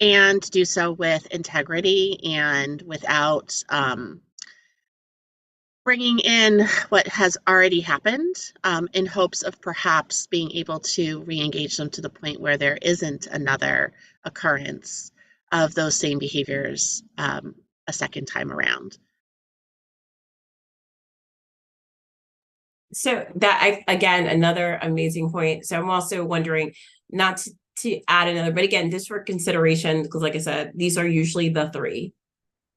and do so with integrity and without bringing in what has already happened, in hopes of perhaps being able to re-engage them to the point where there isn't another occurrence of those same behaviors a second time around. So again, another amazing point. So I'm also wondering, not to add another, but again, just for consideration, because like I said, these are usually the three.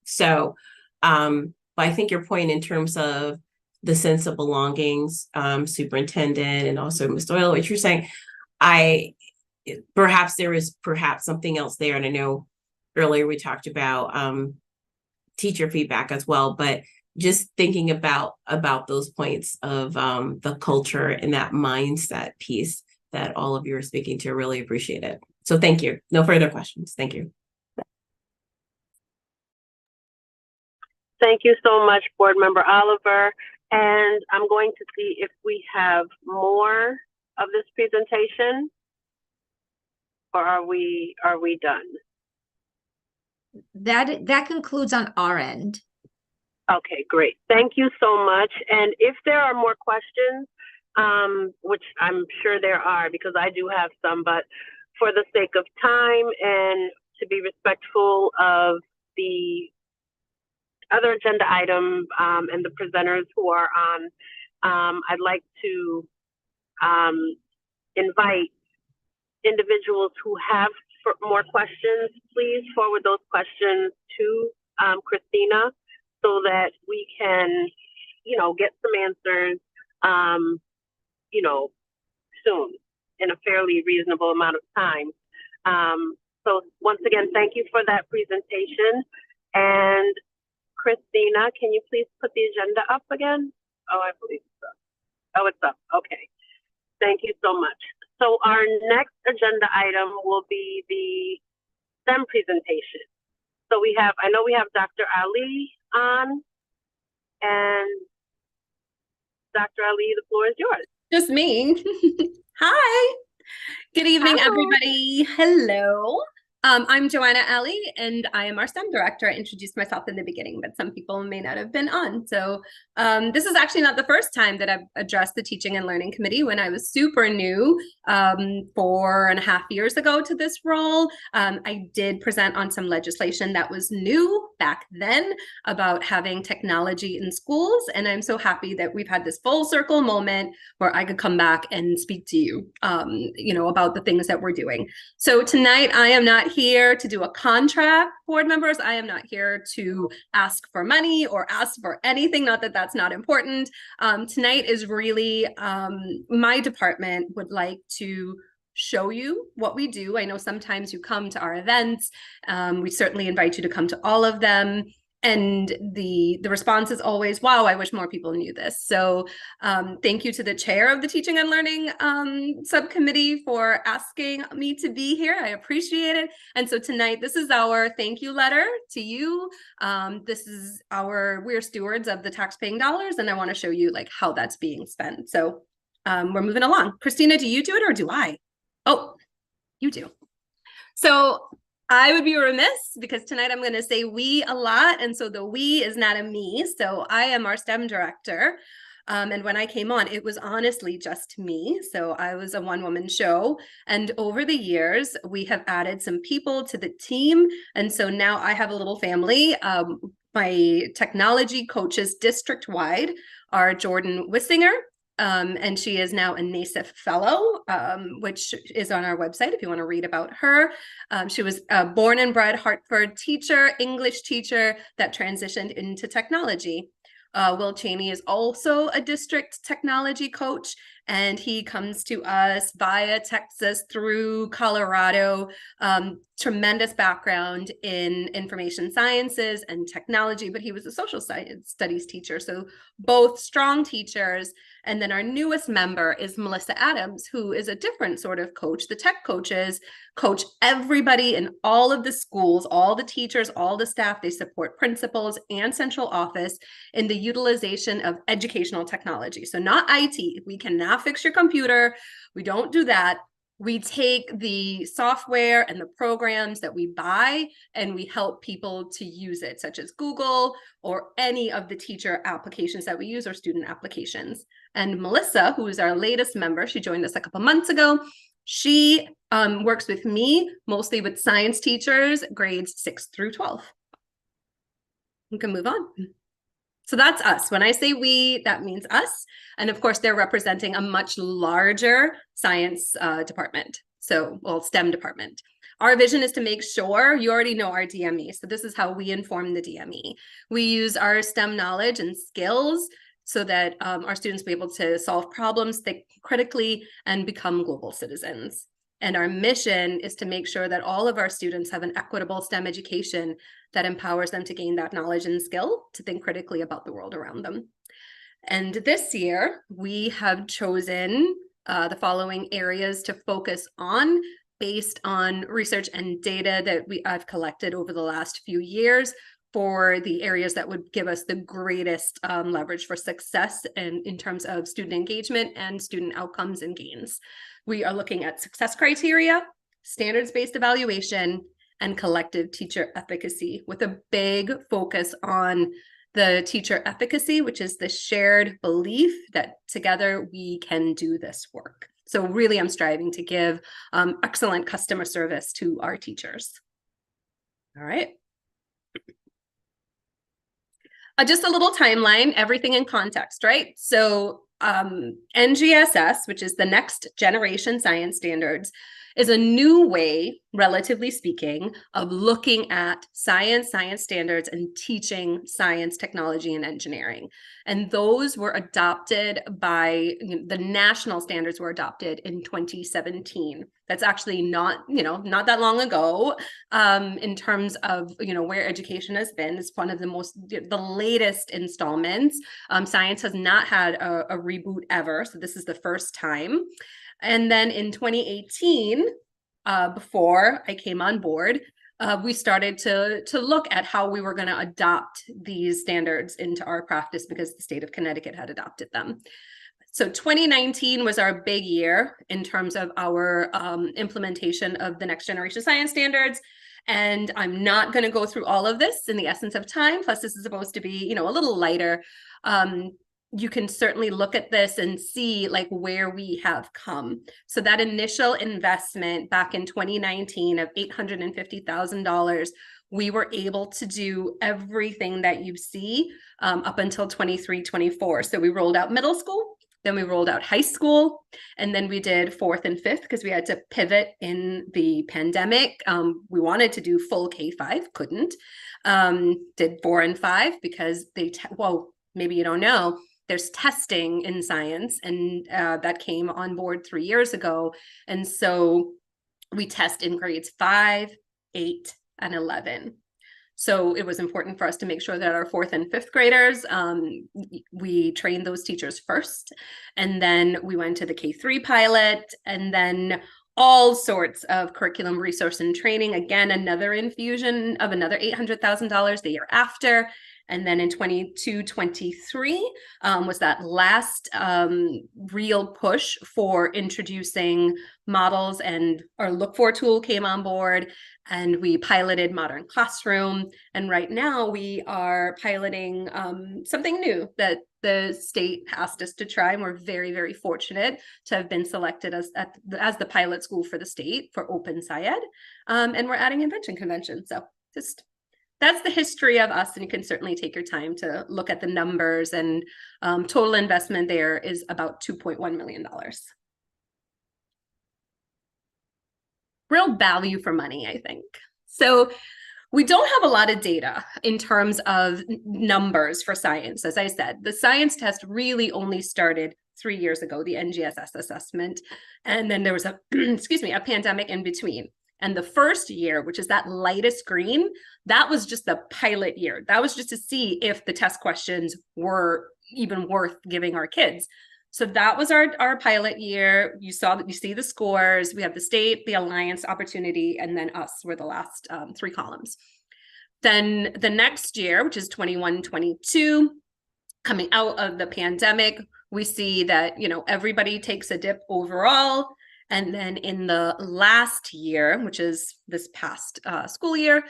So, but I think your point in terms of the sense of belongings, superintendent, and also Ms. Doyle, what you're saying, perhaps there is something else there. And I know earlier we talked about teacher feedback as well, but just thinking about those points of the culture and that mindset piece that all of you are speaking to, really appreciate it. So thank you. No further questions. Thank you. Thank you so much, Board Member Oliver. And I'm going to see if we have more of this presentation, or are we done? That concludes on our end. Okay, great. Thank you so much. And if there are more questions, which I'm sure there are, because I do have some, but for the sake of time and to be respectful of the other agenda item and the presenters who are on, I'd like to invite individuals who have more questions. Please forward those questions to Christina, so that we can, get some answers, soon, in a fairly reasonable amount of time. So once again, thank you for that presentation. And Christina, can you please put the agenda up again? Oh, I believe so. Oh, it's up. Okay. Thank you so much. So our next agenda item will be the STEM presentation. So I know we have Dr. Ali on, and Dr. Ali, the floor is yours. Just me. Hi. Good evening, Hello. everybody. Hello. I'm Joanna Ali, and I am our STEM director. I introduced myself in the beginning, but some people may not have been on. So this is actually not the first time that I've addressed the Teaching and Learning Committee. When I was super new 4.5 years ago to this role, I did present on some legislation that was new back then about having technology in schools. And I'm so happy that we've had this full circle moment where I could come back and speak to you, about the things that we're doing. So tonight I am not here to do a contract, board members. I am not here to ask for money or ask for anything, not that that's not important. Tonight is really, my department would like to show you what we do. I know sometimes you come to our events. We certainly invite you to come to all of them. and the response is always, wow, I wish more people knew this. So thank you to the chair of the Teaching and Learning subcommittee for asking me to be here. I appreciate it. And so tonight, this is our thank you letter to you. This is we're stewards of the taxpaying dollars, and I want to show you like how that's being spent. So we're moving along. Christina, do you do it or do I? Oh, you do. So I would be remiss because tonight I'm going to say we a lot. And so the we is not a me. So I am our STEM director. And when I came on, it was honestly just me. So I was a one-woman show. And over the years, we have added some people to the team. And so now I have a little family. My technology coaches district-wide are Jordan Wissinger. And she is now a NASIF fellow, which is on our website if you want to read about her. She was a born and bred Hartford teacher, English teacher that transitioned into technology. Will Cheney is also a district technology coach, and he comes to us via Texas through Colorado. Tremendous background in information sciences and technology, but he was a social science studies teacher. So both strong teachers. And then our newest member is Melissa Adams, who is a different sort of coach. The tech coaches coach everybody in all of the schools, all the teachers, all the staff. They support principals and central office in the utilization of educational technology. So not IT. We cannot fix your computer. We don't do that. We take the software and the programs that we buy and we help people to use it, such as Google or any of the teacher applications that we use or student applications. And Melissa, who is our latest member, she joined us a couple months ago. She works with me, mostly with science teachers, grades 6 through 12. We can move on. So that's us. When I say we, that means us. And of course, they're representing a much larger science department. So, well, STEM department. Our vision is to make sure you already know our DME. So this is how we inform the DME. We use our STEM knowledge and skills so that our students be able to solve problems, think critically, and become global citizens. And our mission is to make sure that all of our students have an equitable STEM education that empowers them to gain that knowledge and skill to think critically about the world around them. And this year, we have chosen the following areas to focus on based on research and data that I've collected over the last few years for the areas that would give us the greatest leverage for success in terms of student engagement and student outcomes and gains. We are looking at success criteria, standards-based evaluation, and collective teacher efficacy, with a big focus on the teacher efficacy, which is the shared belief that together we can do this work. So really, I'm striving to give excellent customer service to our teachers. All right. Just a little timeline, everything in context, right? So NGSS, which is the Next Generation Science Standards, is a new way, relatively speaking, of looking at science standards, and teaching science, technology, and engineering. And those were adopted by, the national standards were adopted in 2017. That's actually not that long ago in terms of, where education has been. It's one of the latest installments. Science has not had a reboot ever. So this is the first time. And then in 2018, before I came on board, we started to look at how we were going to adopt these standards into our practice because the state of Connecticut had adopted them. So 2019 was our big year in terms of our implementation of the Next Generation Science Standards. And I'm not going to go through all of this in the essence of time. Plus, this is supposed to be, a little lighter. You can certainly look at this and see where we have come. So that initial investment back in 2019 of $850,000, we were able to do everything that you see up until 23-24. So we rolled out middle school, then we rolled out high school, and then we did 4th and 5th because we had to pivot in the pandemic. We wanted to do full K-5, couldn't. Did 4 and 5 because maybe you don't know, there's testing in science, and that came on board 3 years ago. And so we test in grades 5, 8, and 11. So it was important for us to make sure that our 4th and 5th graders, we trained those teachers first. And then we went to the K3 pilot, and then all sorts of curriculum resource and training. Again, another infusion of another $800,000 the year after. And then in 22-23 was that last real push for introducing models, and our Look For tool came on board, and we piloted Modern Classroom. And right now we are piloting something new that the state asked us to try, and we're very, very fortunate to have been selected as the pilot school for the state for Open SciEd. And we're adding Invention Convention. So just that's the history of us, and you can certainly take your time to look at the numbers, and total investment there is about $2.1 million. Real value for money, I think. So we don't have a lot of data in terms of numbers for science. As I said, the science test really only started 3 years ago, the NGSS assessment. And then there was a, excuse me, a pandemic in between. And the first year, which is that lightest green, that was just the pilot year. That was just to see if the test questions were even worth giving our kids. So that was our pilot year. You see the scores. We have the state, the alliance, opportunity, and then us were the last 3 columns. Then the next year, which is 21-22, coming out of the pandemic, we see that, you know, everybody takes a dip overall. And then in the last year, which is this past school year,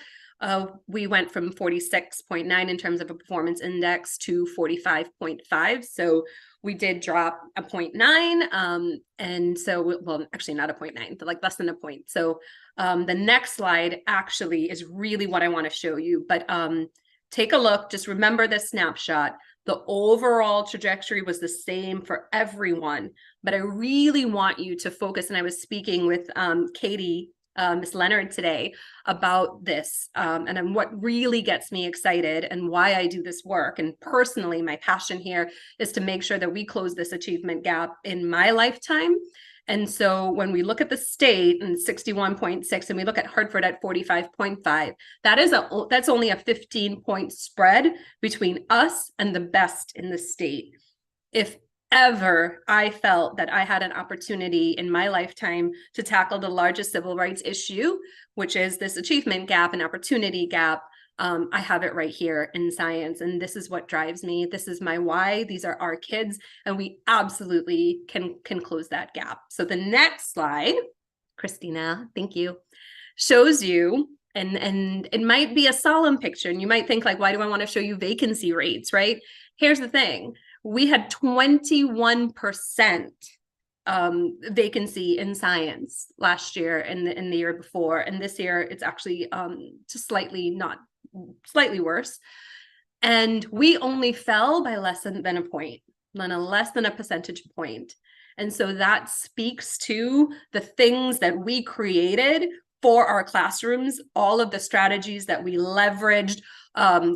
we went from 46.9 in terms of a performance index to 45.5. So we did drop a 0.9. And so, well, actually not a 0.9, but like less than a point. So the next slide actually is really what I want to show you. But take a look, just remember this snapshot. The overall trajectory was the same for everyone, but I really want you to focus. And I was speaking with Katie, Ms. Leonard today about this, and what really gets me excited and why I do this work. And personally, my passion here is to make sure that we close this achievement gap in my lifetime. And so when we look at the state and 61.6, and we look at Hartford at 45.5, that's only a 15-point spread between us and the best in the state. If ever I felt that I had an opportunity in my lifetime to tackle the largest civil rights issue, which is this achievement gap and opportunity gap, I have it right here in science. And this is what drives me. This is my why. These are our kids, and we absolutely can close that gap. So the next slide, Christina, thank you, shows you, and it might be a solemn picture, and you might think like, why do I want to show you vacancy rates, right? Here's the thing. We had 21% vacancy in science last year and the year before. And this year it's actually just slightly worse. And we only fell by less than a point, less than a percentage point. And so that speaks to the things that we created for our classrooms, all of the strategies that we leveraged,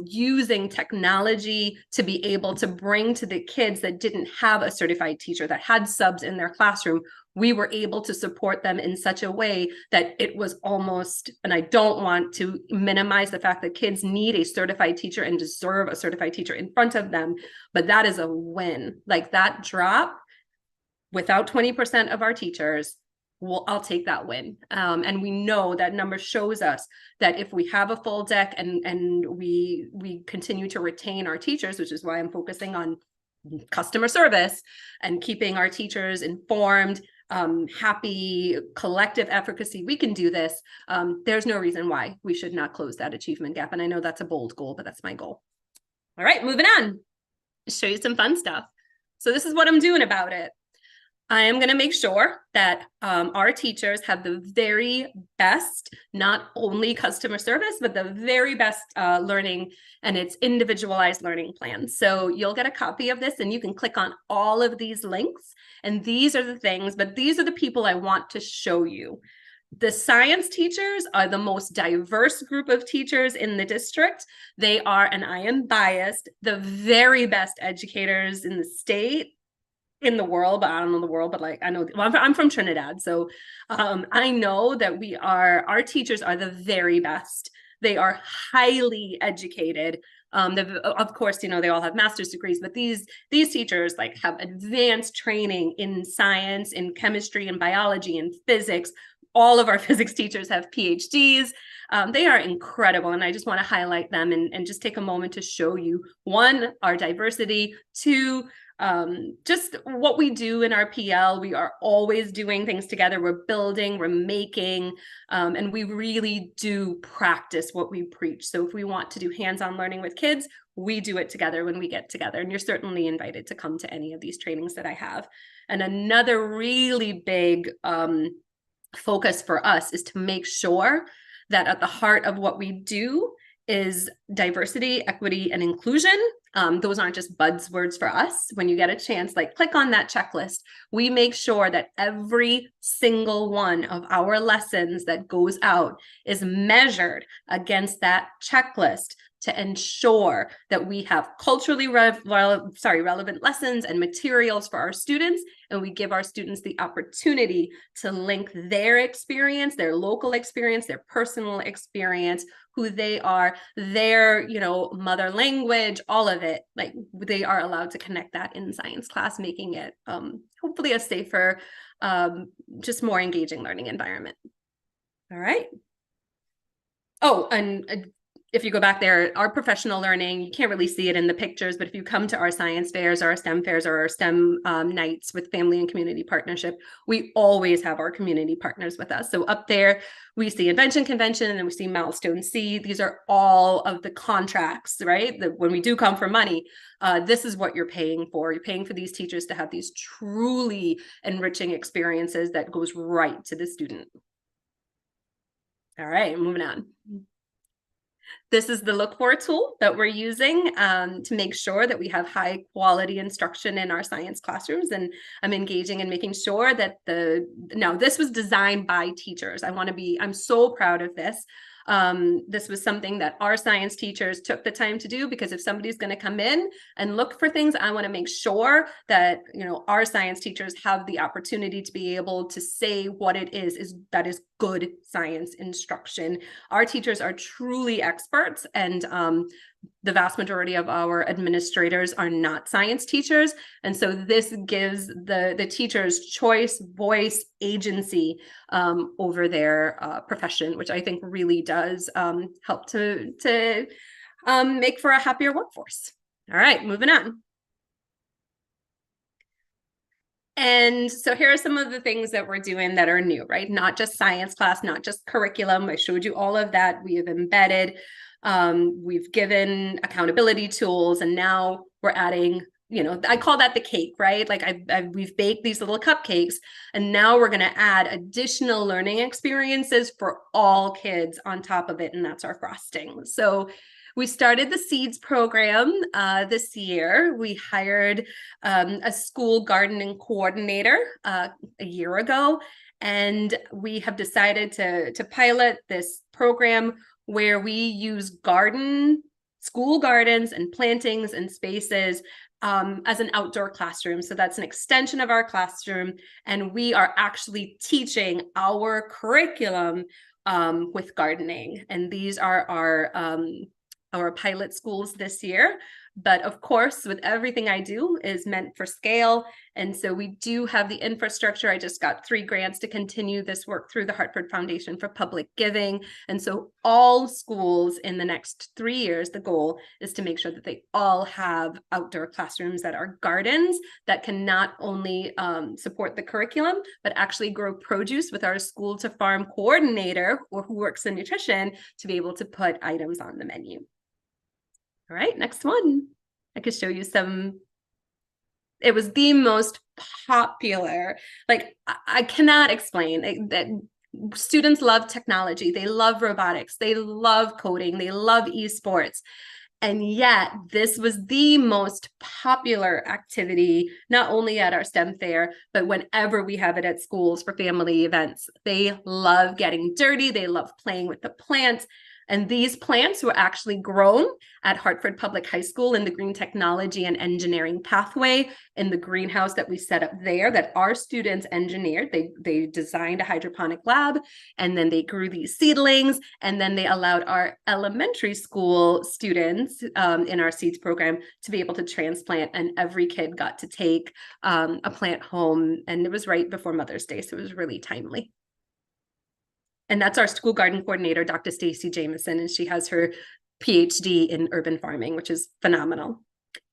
using technology to be able to bring to the kids that didn't have a certified teacher, that had subs in their classroom. We were able to support them in such a way that it was almost, and I don't want to minimize the fact that kids need a certified teacher and deserve a certified teacher in front of them, but that is a win. Like that drop without 20% of our teachers, well, I'll take that win. And we know that number shows us that if we have a full deck and we continue to retain our teachers, which is why I'm focusing on customer service and keeping our teachers informed, happy, collective efficacy, we can do this. There's no reason why we should not close that achievement gap. And I know that's a bold goal, but that's my goal. All right, moving on. Show you some fun stuff. So this is what I'm doing about it. I am going to make sure that our teachers have the very best, not only customer service, but the very best learning, and it's individualized learning plans. So you'll get a copy of this and you can click on all of these links. And these are the things, but these are the people I want to show you. The science teachers are the most diverse group of teachers in the district. They are, and I am biased, the very best educators in the state, in the world, but I don't know the world, but like I know, well, I'm from Trinidad. So I know that our teachers are the very best. They are highly educated. Of course, they all have master's degrees, but these teachers like have advanced training in science, in chemistry, and biology, and physics. All of our physics teachers have PhDs. They are incredible, and I just want to highlight them and just take a moment to show you, one, our diversity, two, just what we do in our PL. We are always doing things together. We're building, we're making, and we really do practice what we preach. So if we want to do hands-on learning with kids, we do it together when we get together. And you're certainly invited to come to any of these trainings that I have. And another really big focus for us is to make sure that at the heart of what we do is diversity, equity, and inclusion. Those aren't just buzzwords for us. When you get a chance, like click on that checklist. We make sure that every single one of our lessons that goes out is measured against that checklist to ensure that we have culturally relevant lessons and materials for our students, and we give our students the opportunity to link their experience, their local experience, their personal experience, who they are, their, mother language, all of it. Like, they are allowed to connect that in science class, making it hopefully a safer, just more engaging learning environment. All right. Oh, and if you go back there, our professional learning, you can't really see it in the pictures, but if you come to our science fairs or our STEM fairs or our STEM nights with family and community partnership, we always have our community partners with us. So up there, we see Invention Convention, and then we see Milestone C. These are all of the contracts, right? When we do come for money, this is what you're paying for. You're paying for these teachers to have these truly enriching experiences that goes right to the student. All right, moving on. This is the Look For tool that we're using to make sure that we have high quality instruction in our science classrooms. And I'm engaging and making sure that this was designed by teachers. I'm so proud of this. This was something that our science teachers took the time to do, because if somebody's going to come in and look for things, I want to make sure that, our science teachers have the opportunity to be able to say what it is that is good science instruction. Our teachers are truly experts, and the vast majority of our administrators are not science teachers. And so this gives the teachers choice, voice, agency over their profession, which I think really does help to make for a happier workforce. All right, moving on. And so here are some of the things that we're doing that are new, right? Not just science class, not just curriculum. I showed you all of that. We have embedded, we've given accountability tools, and now we're adding, I call that the cake, right? Like we've baked these little cupcakes, and now we're going to add additional learning experiences for all kids on top of it, and that's our frosting. So we started the Seeds program this year. We hired a school gardening coordinator a year ago, and we have decided to pilot this program where we use school gardens and plantings and spaces as an outdoor classroom. So that's an extension of our classroom, and we are actually teaching our curriculum with gardening. And these are our pilot schools this year. But of course, with everything I do is meant for scale. And so we do have the infrastructure. I just got 3 grants to continue this work through the Hartford Foundation for Public Giving. And so all schools in the next 3 years, the goal is to make sure that they all have outdoor classrooms that are gardens that can not only support the curriculum, but actually grow produce with our school to farm coordinator, or who works in nutrition, to be able to put items on the menu. All right, next one. I could show you some. It was the most popular, like I cannot explain that students love technology. They love robotics. They love coding. They love esports. And yet this was the most popular activity, not only at our STEM fair, but whenever we have it at schools for family events. They love getting dirty. They love playing with the plants. And these plants were actually grown at Hartford Public High School in the Green Technology and Engineering pathway in the greenhouse that we set up there that our students engineered. They designed a hydroponic lab, and then they grew these seedlings, and then they allowed our elementary school students in our seeds program to be able to transplant, and every kid got to take a plant home, and it was right before Mother's Day, so it was really timely. And that's our school garden coordinator, Dr. Stacy Jameson, and she has her PhD in urban farming, which is phenomenal.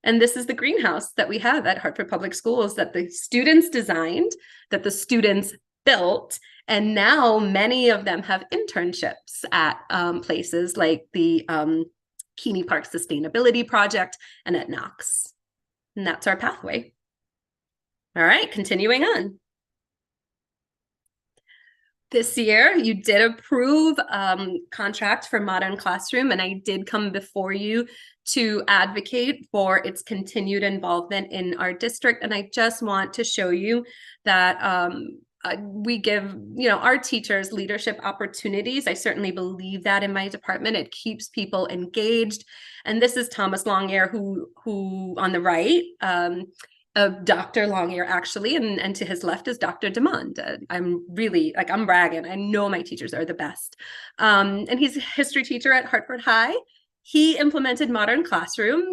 And this is the greenhouse that we have at Hartford Public Schools that the students designed, that the students built, and now many of them have internships at places like the Keeney Park Sustainability Project and at Knox. And that's our pathway. All right, continuing on. This year, you did approve contract for Modern Classroom, and I did come before you to advocate for its continued involvement in our district. And I just want to show you that we give, our teachers leadership opportunities. I certainly believe that in my department. It keeps people engaged. And this is Thomas Longear, who on the right, Dr. Longear, actually, and to his left is Dr. Demond. I'm really, I'm bragging. I know my teachers are the best. And he's a history teacher at Hartford High. He implemented Modern Classroom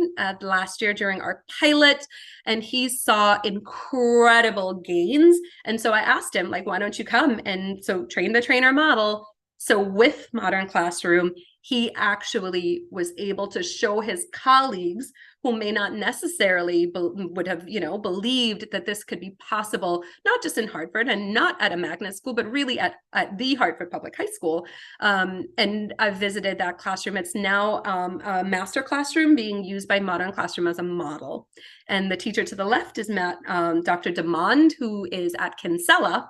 last year during our pilot, and he saw incredible gains. And so I asked him, why don't you come? And so train the trainer model. So with Modern Classroom, he actually was able to show his colleagues who may not necessarily would have, believed that this could be possible, not just in Hartford and not at a magnet school, but really at the Hartford Public High School. And I've visited that classroom. It's now a master classroom being used by Modern Classroom as a model. And the teacher to the left is Dr. Demond, who is at Kinsella.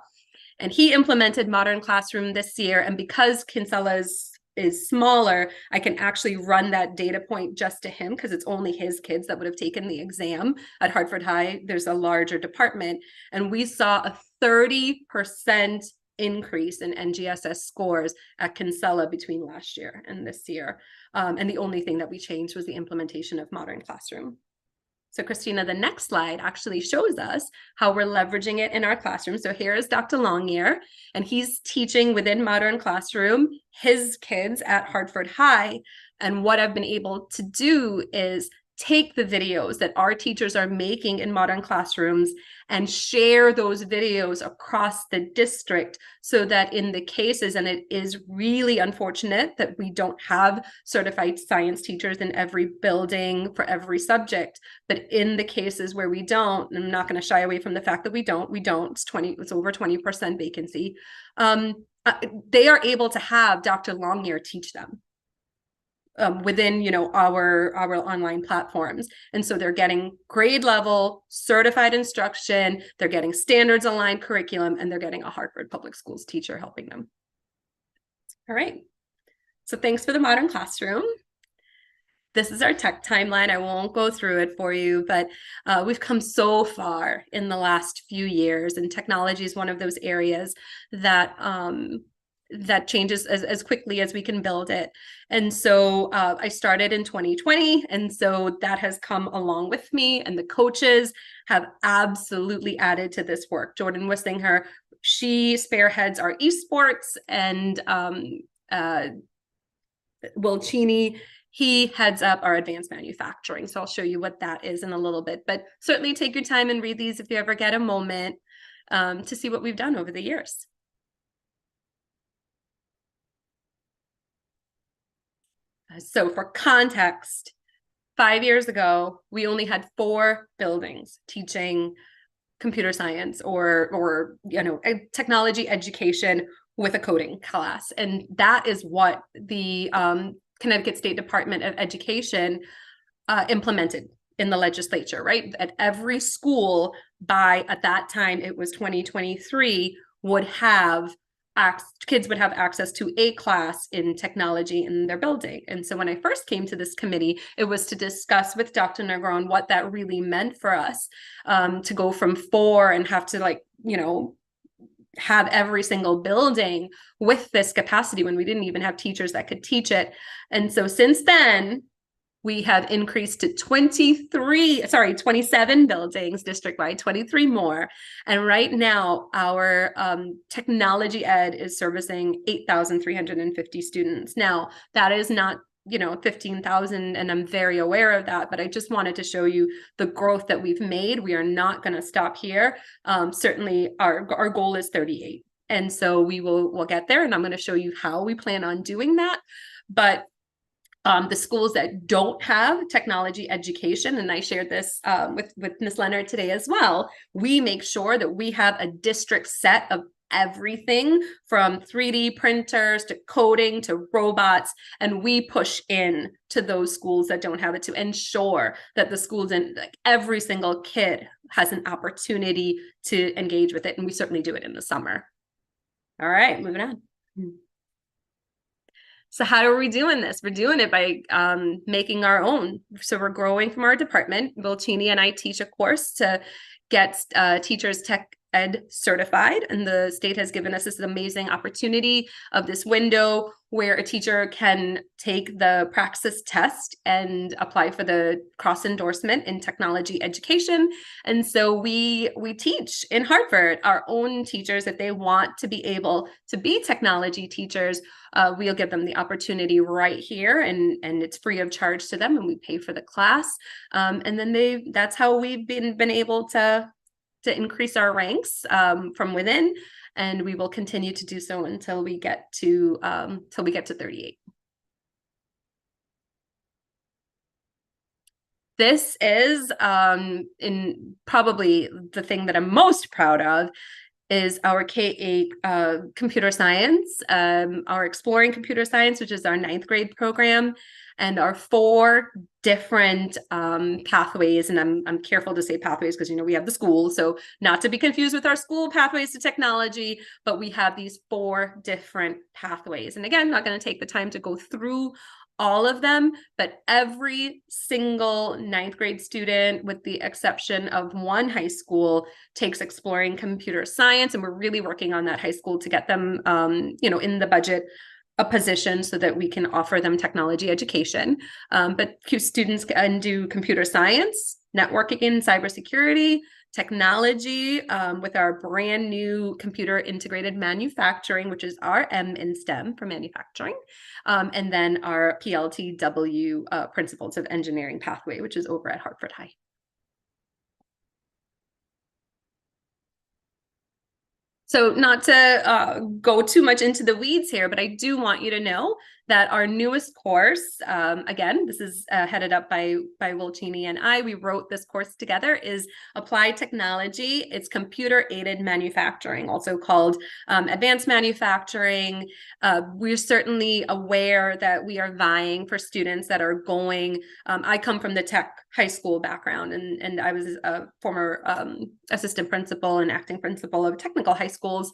And he implemented Modern Classroom this year. And because Kinsella is smaller, I can actually run that data point just to him because it's only his kids that would have taken the exam. At Hartford High, there's a larger department. And we saw a 30% increase in NGSS scores at Kinsella between last year and this year. And the only thing that we changed was the implementation of Modern Classroom. So Christina, the next slide actually shows us how we're leveraging it in our classroom. So here is Dr. Longear, and he's teaching within Modern Classroom his kids at Hartford High. And what I've been able to do is take the videos that our teachers are making in Modern Classrooms and share those videos across the district so that in the cases, and it is really unfortunate that we don't have certified science teachers in every building for every subject, but in the cases where we don't, and I'm not going to shy away from the fact that we don't, it's over 20% vacancy. They are able to have Dr. Longear teach them. Within our online platforms. And so they're getting grade level certified instruction, they're getting standards aligned curriculum, and they're getting a Hartford Public Schools teacher helping them. All right, so thanks for the Modern Classroom. This is our tech timeline. I won't go through it for you, but we've come so far in the last few years, and technology is one of those areas that that changes as quickly as we can build it. And so I started in 2020. And so that has come along with me, and the coaches have absolutely added to this work. Jordan Wissinger, she spearheads our esports, and Will Cheney, he heads up our advanced manufacturing. So I'll show you what that is in a little bit, but certainly take your time and read these if you ever get a moment to see what we've done over the years. So for context, 5 years ago, we only had 4 buildings teaching computer science or technology education with a coding class. And that is what the Connecticut State Department of Education implemented in the legislature, right? At every school at that time, it was 2023, kids would have access to a class in technology in their building. And so when I first came to this committee, it was to discuss with Dr. Negron what that really meant for us, to go from 4 and have to have every single building with this capacity when we didn't even have teachers that could teach it. And so since then, we have increased to 27 buildings district-wide, 23 more. And right now, our technology ed is servicing 8,350 students. Now, that is not 15,000, and I'm very aware of that, but I just wanted to show you the growth that we've made. We are not going to stop here. Certainly our goal is 38. And so we'll get there, and I'm going to show you how we plan on doing that. But the schools that don't have technology education, and I shared this with Ms. Leonard today as well, we make sure that we have a district set of everything from 3D printers to coding to robots, and we push in to those schools that don't have it to ensure that the schools and like every single kid has an opportunity to engage with it, and we certainly do it in the summer. All right, moving on. So how are we doing this? We're doing it by making our own. So we're growing from our department. Volchini and I teach a course to get teachers tech ed certified, and the state has given us this amazing opportunity of this window where a teacher can take the Praxis test and apply for the cross endorsement in technology education. And so we teach in Hartford our own teachers. If they want to be able to be technology teachers, we'll give them the opportunity right here, and it's free of charge to them, and we pay for the class. And then that's how we've been able to increase our ranks from within, and we will continue to do so until we get to 38. This is in probably the thing that I'm most proud of is our K-8 computer science, our Exploring Computer Science, which is our 9th grade program, and our 4 different pathways. And I'm careful to say pathways because, we have the school. So not to be confused with our school pathways to technology, but we have these 4 different pathways. And again, I'm not going to take the time to go through all of them, but every single 9th grade student, with the exception of one high school, takes Exploring Computer Science. And we're really working on that high school to get them, in the budget, a position so that we can offer them technology education. But students can do computer science, networking and cybersecurity, technology with our brand new computer integrated manufacturing, which is our M in STEM for manufacturing, and then our PLTW Principles of Engineering pathway, which is over at Hartford High. So not to go too much into the weeds here, but I do want you to know that our newest course, again, this is headed up by Volchini and I, we wrote this course together, is Applied Technology. It's Computer Aided Manufacturing, also called Advanced Manufacturing. We're certainly aware that we are vying for students that are going, I come from the tech high school background, and I was a former assistant principal and acting principal of technical high schools.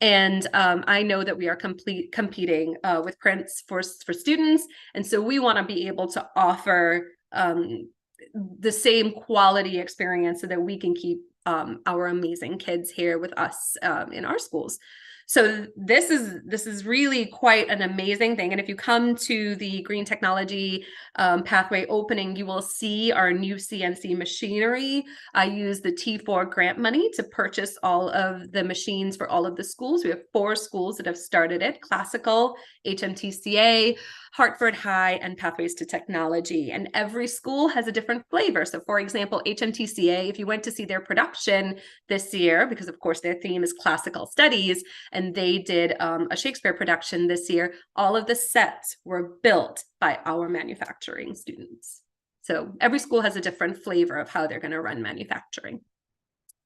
And I know that we are competing with Prince for students. And so we want to be able to offer the same quality experience so that we can keep our amazing kids here with us in our schools. So this is really quite an amazing thing. And if you come to the Green Technology Pathway opening, you will see our new CNC machinery. I use the T4 grant money to purchase all of the machines for all of the schools. We have 4 schools that have started it: Classical, HMTCA, Hartford High, and Pathways to Technology. And every school has a different flavor. So for example, HMTCA, if you went to see their production this year, because of course their theme is classical studies, and they did a Shakespeare production this year, all of the sets were built by our manufacturing students. So every school has a different flavor of how they're going to run manufacturing.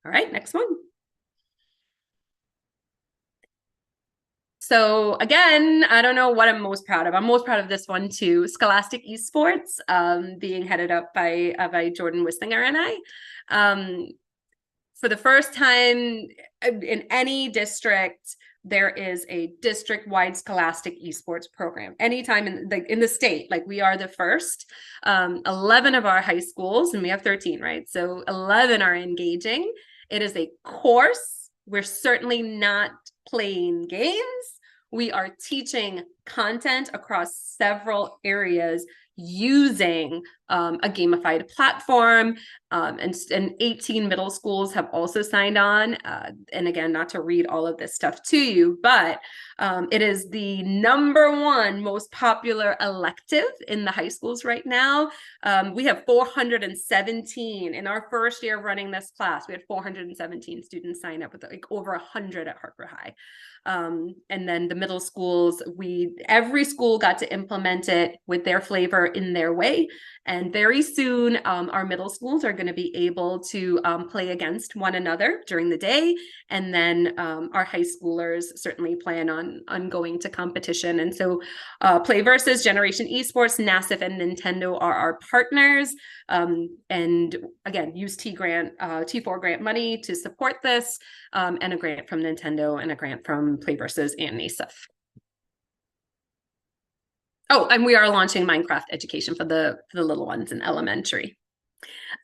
All right, next one. So again, I don't know what I'm most proud of. I'm most proud of this one too. Scholastic Esports, being headed up by Jordan Wislinger and I. For the first time in any district, there is a district-wide Scholastic Esports program. Anytime in the state, like we are the first. 11 of our high schools, and we have 13, right? So 11 are engaging. It is a course we're certainly not playing games. We are teaching content across several areas using a gamified platform, and 18 middle schools have also signed on. And again, not to read all of this stuff to you, but it is the #1 most popular elective in the high schools right now. We have 417 in our first year of running this class. We had 417 students sign up, with like over 100 at Hartford High. And then the middle schools, every school got to implement it with their flavor in their way. And very soon, our middle schools are going to be able to play against one another during the day. And then our high schoolers certainly plan on going to competition. And so Playversus, Generation Esports, NASF, and Nintendo are our partners. And again, use T4 grant money to support this, and a grant from Nintendo and a grant from Playversus and NASF. Oh, and we are launching Minecraft education for the little ones in elementary.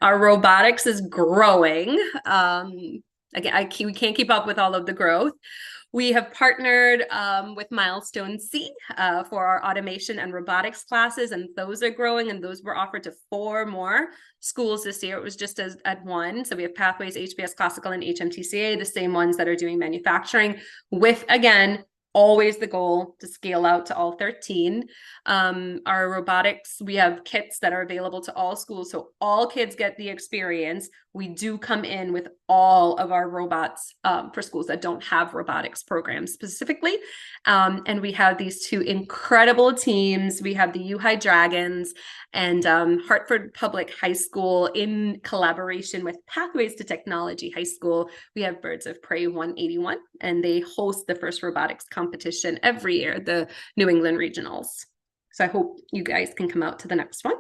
Our robotics is growing. Again, we can't keep up with all of the growth. We have partnered with Milestone C for our automation and robotics classes, and those are growing, and those were offered to 4 more schools this year. It was just at 1. So we have Pathways, HBS Classical, and HMTCA, the same ones that are doing manufacturing, with, again, always the goal to scale out to all 13. Our robotics, we have kits that are available to all schools, so all kids get the experience. We do come in with all of our robots for schools that don't have robotics programs specifically. And we have these 2 incredible teams. We have the U-High Dragons and Hartford Public High School, in collaboration with Pathways to Technology High School. We have Birds of Prey 181, and they host the first robotics competition every year, the New England Regionals. So I hope you guys can come out to the next one.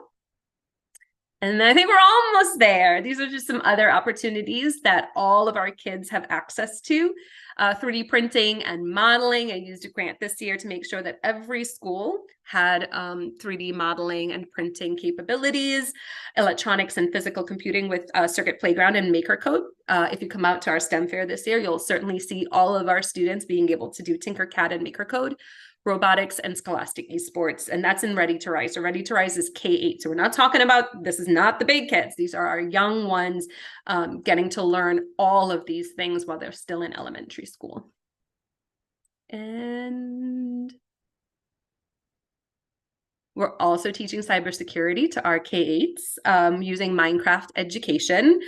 And I think we're almost there. These are just some other opportunities that all of our kids have access to. 3D printing and modeling. I used a grant this year to make sure that every school had 3D modeling and printing capabilities. Electronics and physical computing with Circuit Playground and MakerCode. If you come out to our STEM fair this year, you'll certainly see all of our students being able to do Tinkercad and MakerCode. Robotics, and Scholastic Esports, and that's in Ready to Rise. So Ready to Rise is K-8. So we're not talking about, this is not the big kids. These are our young ones getting to learn all of these things while they're still in elementary school. And we're also teaching cybersecurity to our K-8s using Minecraft education.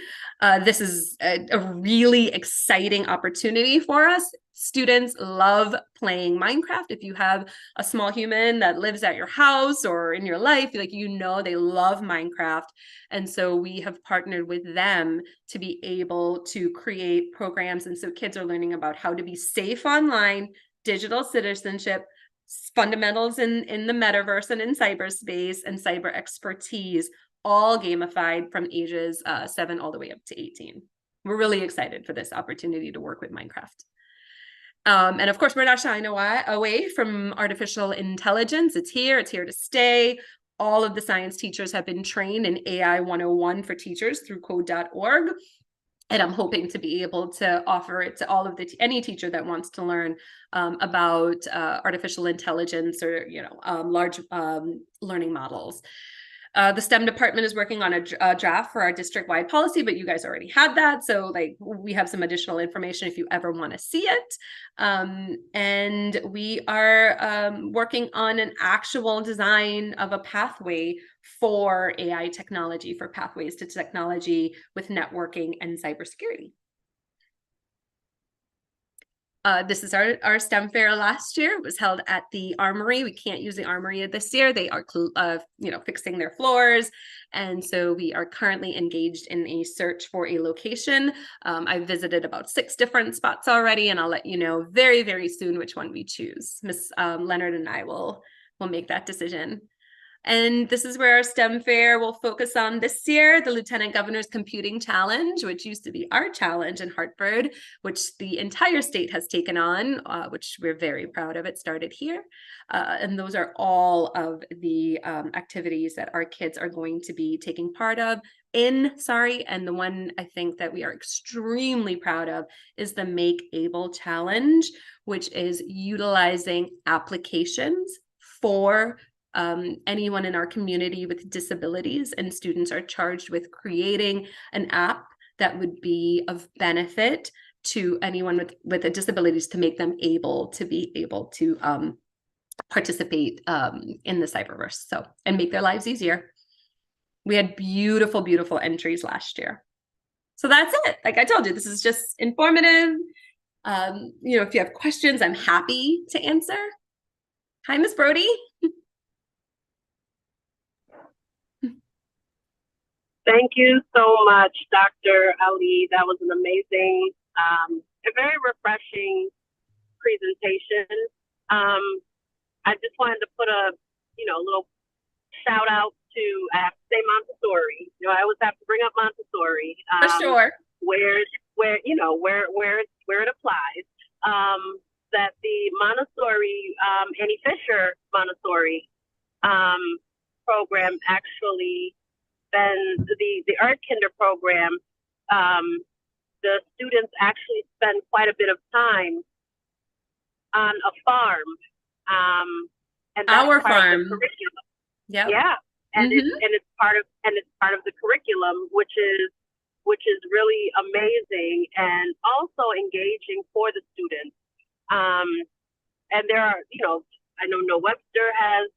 This is a really exciting opportunity for us. Students love playing Minecraft. If you have a small human that lives at your house or in your life, like, you know, they love Minecraft. And so we have partnered with them to be able to create programs. And so kids are learning about how to be safe online, digital citizenship, fundamentals in the metaverse and in cyberspace, and cyber expertise, all gamified from ages 7 all the way up to 18. We're really excited for this opportunity to work with Minecraft. And of course, we're not shying away from artificial intelligence. It's here to stay. All of the science teachers have been trained in AI 101 for teachers through code.org. And I'm hoping to be able to offer it to all of any teacher that wants to learn about artificial intelligence or, large learning models. The STEM department is working on a draft for our district-wide policy, but you guys already had that. So we have some additional information if you ever want to see it. And we are working on an actual design of a pathway for AI technology, for Pathways to Technology with networking and cybersecurity. This is our STEM fair last year. It was held at the Armory. We can't use the Armory this year. They are, fixing their floors. And so we are currently engaged in a search for a location. I've visited about 6 different spots already, and I'll let you know very, very soon which one we choose. Miss Leonard and I will make that decision. And this is where our STEM fair will focus on this year, the Lieutenant Governor's Computing Challenge, which used to be our challenge in Hartford, which the entire state has taken on, which we're very proud of. It started here. And those are all of the activities that our kids are going to be taking part of and the one I think that we are extremely proud of is the Make Able Challenge, which is utilizing applications for anyone in our community with disabilities, and students are charged with creating an app that would be of benefit to anyone with a disabilities to make them able to participate in the cyberverse, and make their lives easier. We had beautiful, beautiful entries last year. So that's it. Like I told you, this is just informative. If you have questions, I'm happy to answer. Hi, Ms. Brody. Thank you so much, Dr. Ali. That was an amazing, a very refreshing presentation. I just wanted to put a little shout out to, I have to say Montessori. I always have to bring up Montessori. For sure. Where it applies. That the Montessori, Annie Fisher Montessori program actually, then the Art Kinder program, the students actually spend quite a bit of time on a farm. And that's our part farm. of the curriculum. Yep. Yeah. And it's part of the curriculum, which is really amazing and also engaging for the students. And there are, I know No Webster has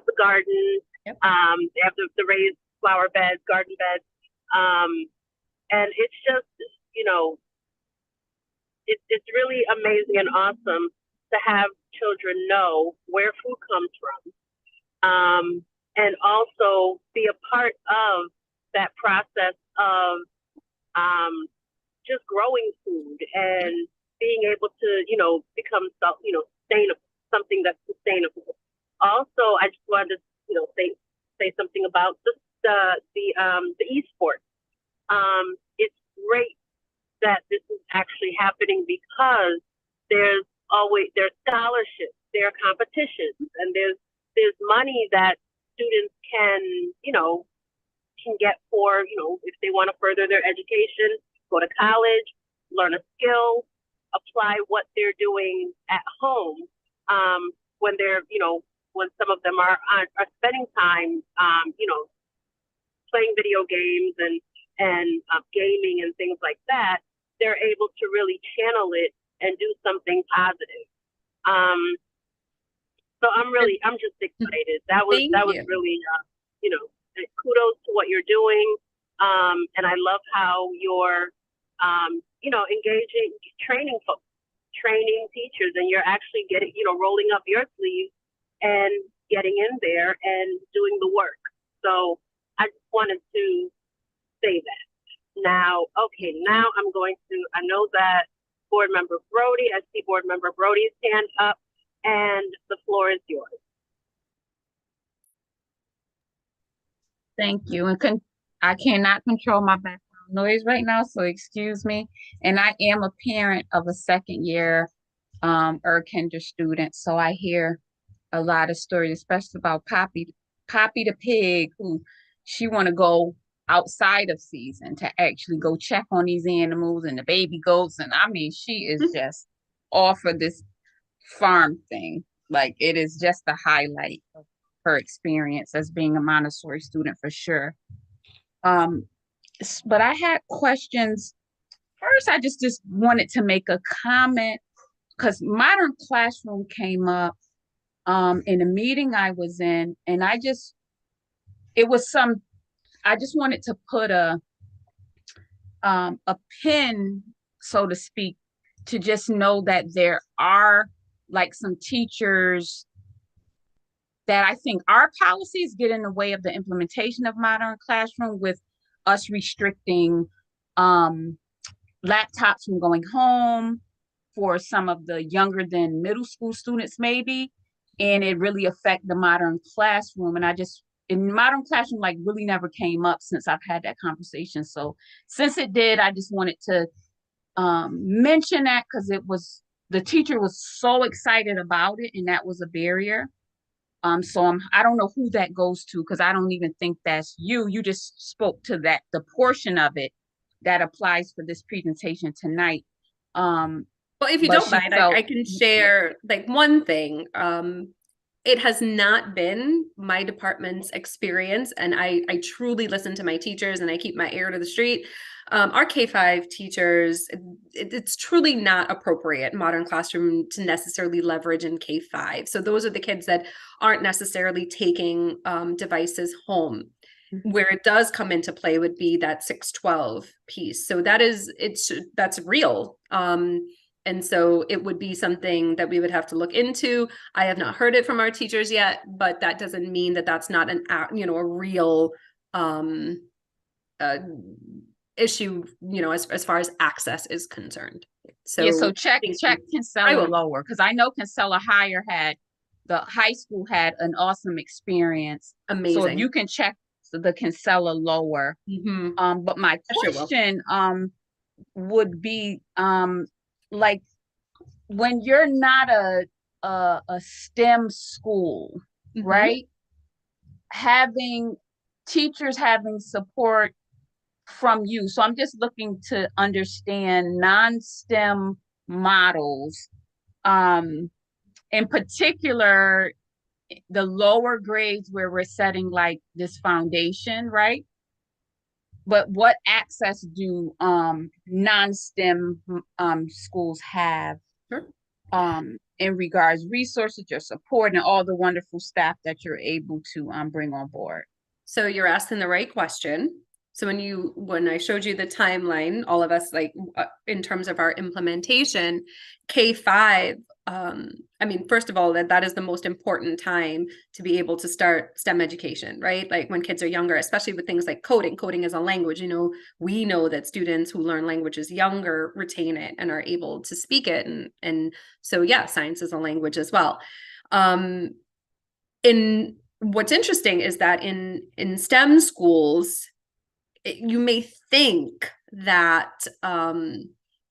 the garden. Yep. They have the raised flower beds, garden beds. And it's just, it's really amazing and awesome to have children know where food comes from. And also be a part of that process of just growing food and being able to, become sustainable, something that's sustainable. Also, I just wanted to, say something about the esports. It's great that this is actually happening because there's scholarships, there are competitions, and there's money that students can get for, if they want to further their education, go to college, learn a skill, apply what they're doing at home, when they're, when some of them are spending time, playing video games and gaming and things like that, they're able to really channel it and do something positive. So I'm just excited. That was really, kudos to what you're doing. And I love how you're, engaging, training folks, training teachers, and you're actually getting, rolling up your sleeves and getting in there and doing the work. So I just wanted to say that. Now I'm going to, I know that Board Member Brody, I see Board Member Brody's hand up, and the floor is yours. Thank you. And I cannot control my background noise right now, so excuse me. And I am a parent of a second-year Kinder student, so I hear a lot of stories, especially about Poppy the pig, who she want to go outside of season to actually go check on these animals and the baby goats. And I mean, she is just all for this farm thing. Like, it is just the highlight of her experience as being a Montessori student for sure. But I had questions. First, I just wanted to make a comment because Modern Classroom came up in a meeting I was in, and I just wanted to put a pin, so to speak, to just know that there are like some teachers that I think our policies get in the way of the implementation of Modern Classroom, with us restricting laptops from going home for some of the younger than middle school students maybe. and it really affect the modern classroom. And in modern classroom, like really never came up since I've had that conversation. So since it did, I just wanted to mention that because the teacher was so excited about it, and that was a barrier. So I don't know who that goes to, because I don't even think that's you. You just spoke to the portion of it that applies for this presentation tonight. Well, if you but don't she mind, felt- I can share like one thing. It has not been my department's experience, and I truly listen to my teachers and I keep my ear to the street. Our K-5 teachers, it's truly not appropriate modern classroom to necessarily leverage in K-5. So those are the kids that aren't necessarily taking devices home. Where it does come into play would be that 612 piece. So that's real. And so it would be something that we would have to look into. I have not heard it from our teachers yet, but that doesn't mean that that's not a real issue, as far as access is concerned. So yeah, so check Kinsella lower, because I know Kinsella higher the high school had an awesome experience. Amazing. So if you can check the Kinsella lower. Mm-hmm. But my question would be like, when you're not a STEM school, Mm-hmm. right? Teachers having support from you. So I'm just looking to understand non-STEM models, in particular, the lower grades where we're setting like this foundation, right? But what access do non-STEM schools have? Sure. In regards resources, your support, and all the wonderful staff that you're able to bring on board? So you're asking the right question. So when I showed you the timeline, all of us, like in terms of our implementation, K-5, first of all, that is the most important time to be able to start STEM education, right? Like when kids are younger, especially with things like coding. Coding is a language, we know that students who learn languages younger retain it and are able to speak it. And so, yeah, science is a language as well. What's interesting is that in STEM schools, you may think that,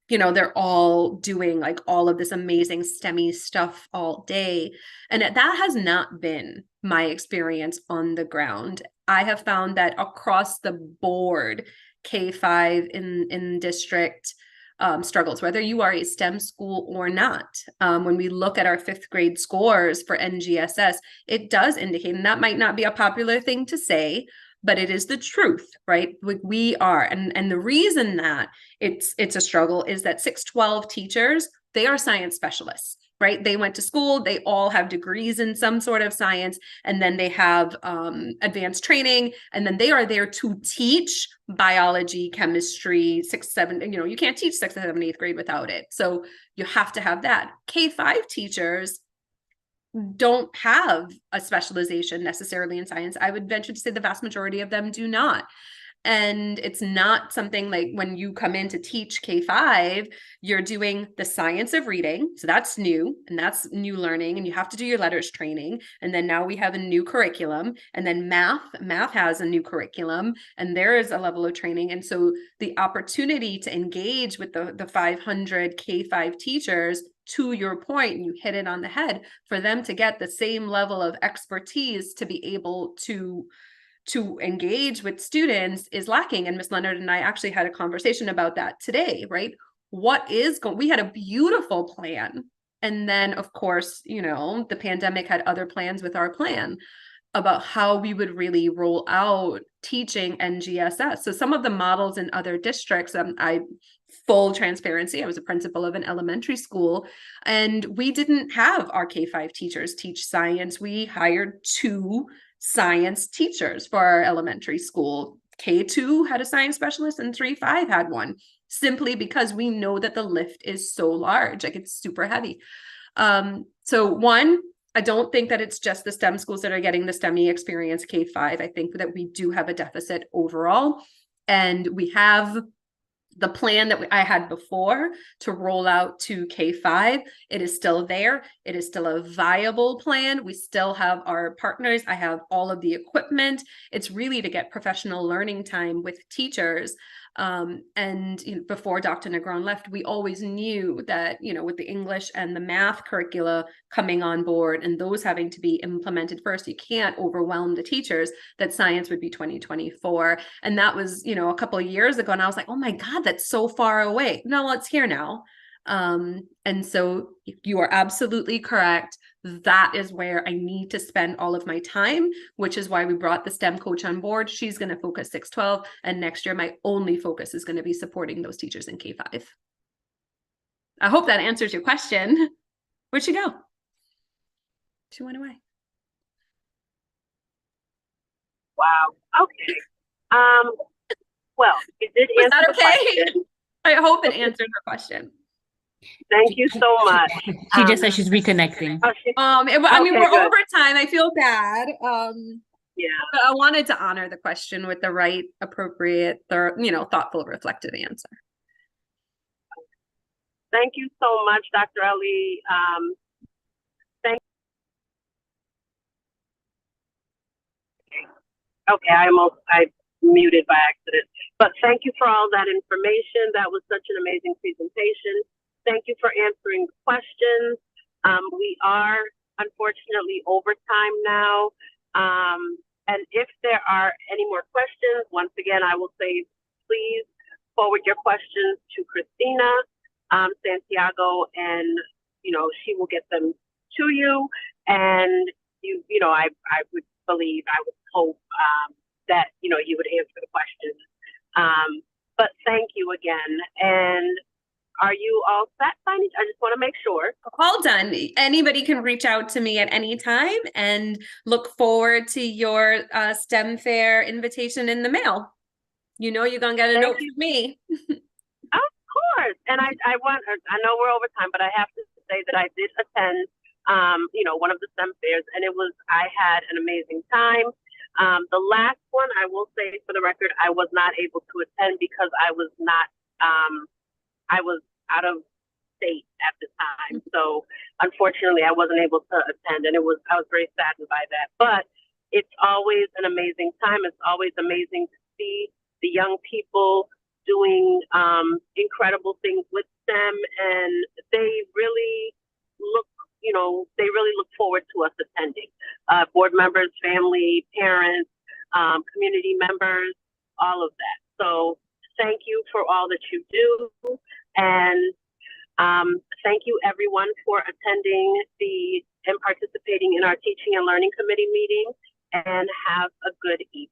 they're all doing like all of this amazing STEMmy stuff all day. And that has not been my experience on the ground. I have found that across the board, K-5 in district struggles, whether you are a STEM school or not. When we look at our 5th grade scores for NGSS, it does indicate, and that might not be a popular thing to say, but it is the truth, right? We are, and the reason that it's a struggle is that 612 teachers, they are science specialists, right? They went to school, they all have degrees in some sort of science, and then they have advanced training, and then they are there to teach biology, chemistry, 6, 7, you can't teach 6th, 7th, 8th grade without it. So you have to have that. K-5 teachers don't have a specialization necessarily in science. I would venture to say the vast majority of them do not. And it's not something like when you come in to teach K-5, you're doing the science of reading. So that's new, and that's new learning, and you have to do your letters training. And then now we have a new curriculum, and then math has a new curriculum, and there is a level of training. And so the opportunity to engage with the 500 K-5 teachers, to your point, and you hit it on the head, for them to get the same level of expertise to be able to engage with students is lacking. And Ms. Leonard and I actually had a conversation about that today, right? We had a beautiful plan. And then of course, the pandemic had other plans with our plan about how we would really roll out teaching NGSS. So some of the models in other districts, full transparency, I was a principal of an elementary school, and we didn't have our K-5 teachers teach science. We hired 2 science teachers for our elementary school. K2 had a science specialist and 3-5 had one, simply because we know that the lift is so large, like it's super heavy. So one, I don't think that it's just the STEM schools that are getting the STEMmy experience K-5. I think that we do have a deficit overall, and we have the plan that I had before to roll out to K-5, it is still there. It is still a viable plan. We still have our partners. I have all of the equipment. It's really to get professional learning time with teachers. And before Dr. Negron left, we always knew that, with the English and the math curricula coming on board and those having to be implemented first, you can't overwhelm the teachers, that science would be 2024. And that was, a couple of years ago. And I was like, oh my God, that's so far away. No, it's here now. And so you are absolutely correct. That is where I need to spend all of my time, which is why we brought the STEM coach on board. She's going to focus 6-12. And next year, my only focus is going to be supporting those teachers in K-5. I hope that answers your question. Where'd she go? She went away. Wow. Okay. Well, it did Was answer that the okay? question. I hope it answered her question. Thank you so much. She just said she's reconnecting. Oh, I mean, Okay, we're good. over time. I feel bad. Yeah. But I wanted to honor the question with the right, appropriate, thoughtful, reflected answer. Thank you so much, Dr. Ali. Okay, I muted by accident. But thank you for all that information. That was such an amazing presentation. Thank you for answering the questions. We are unfortunately over time now. And if there are any more questions, once again, I will say, please forward your questions to Christina Santiago, and she will get them to you. And I would believe, I would hope that you would answer the questions. But thank you again. And are you all set, Bonnie? I just want to make sure. All done. Anybody can reach out to me at any time, and look forward to your STEM fair invitation in the mail. You're gonna get a note from me. Of course. And I know we're over time, but I have to say that I did attend one of the STEM fairs, and I had an amazing time. The last one, I will say for the record, I was not able to attend because I was out of state at the time. So unfortunately I wasn't able to attend, and I was very saddened by that. But it's always an amazing time. It's always amazing to see the young people doing incredible things with STEM, and they really look forward to us attending. Board members, family, parents, community members, all of that. So thank you for all that you do. And thank you everyone for attending and participating in our Teaching and Learning Committee meeting, and have a good evening.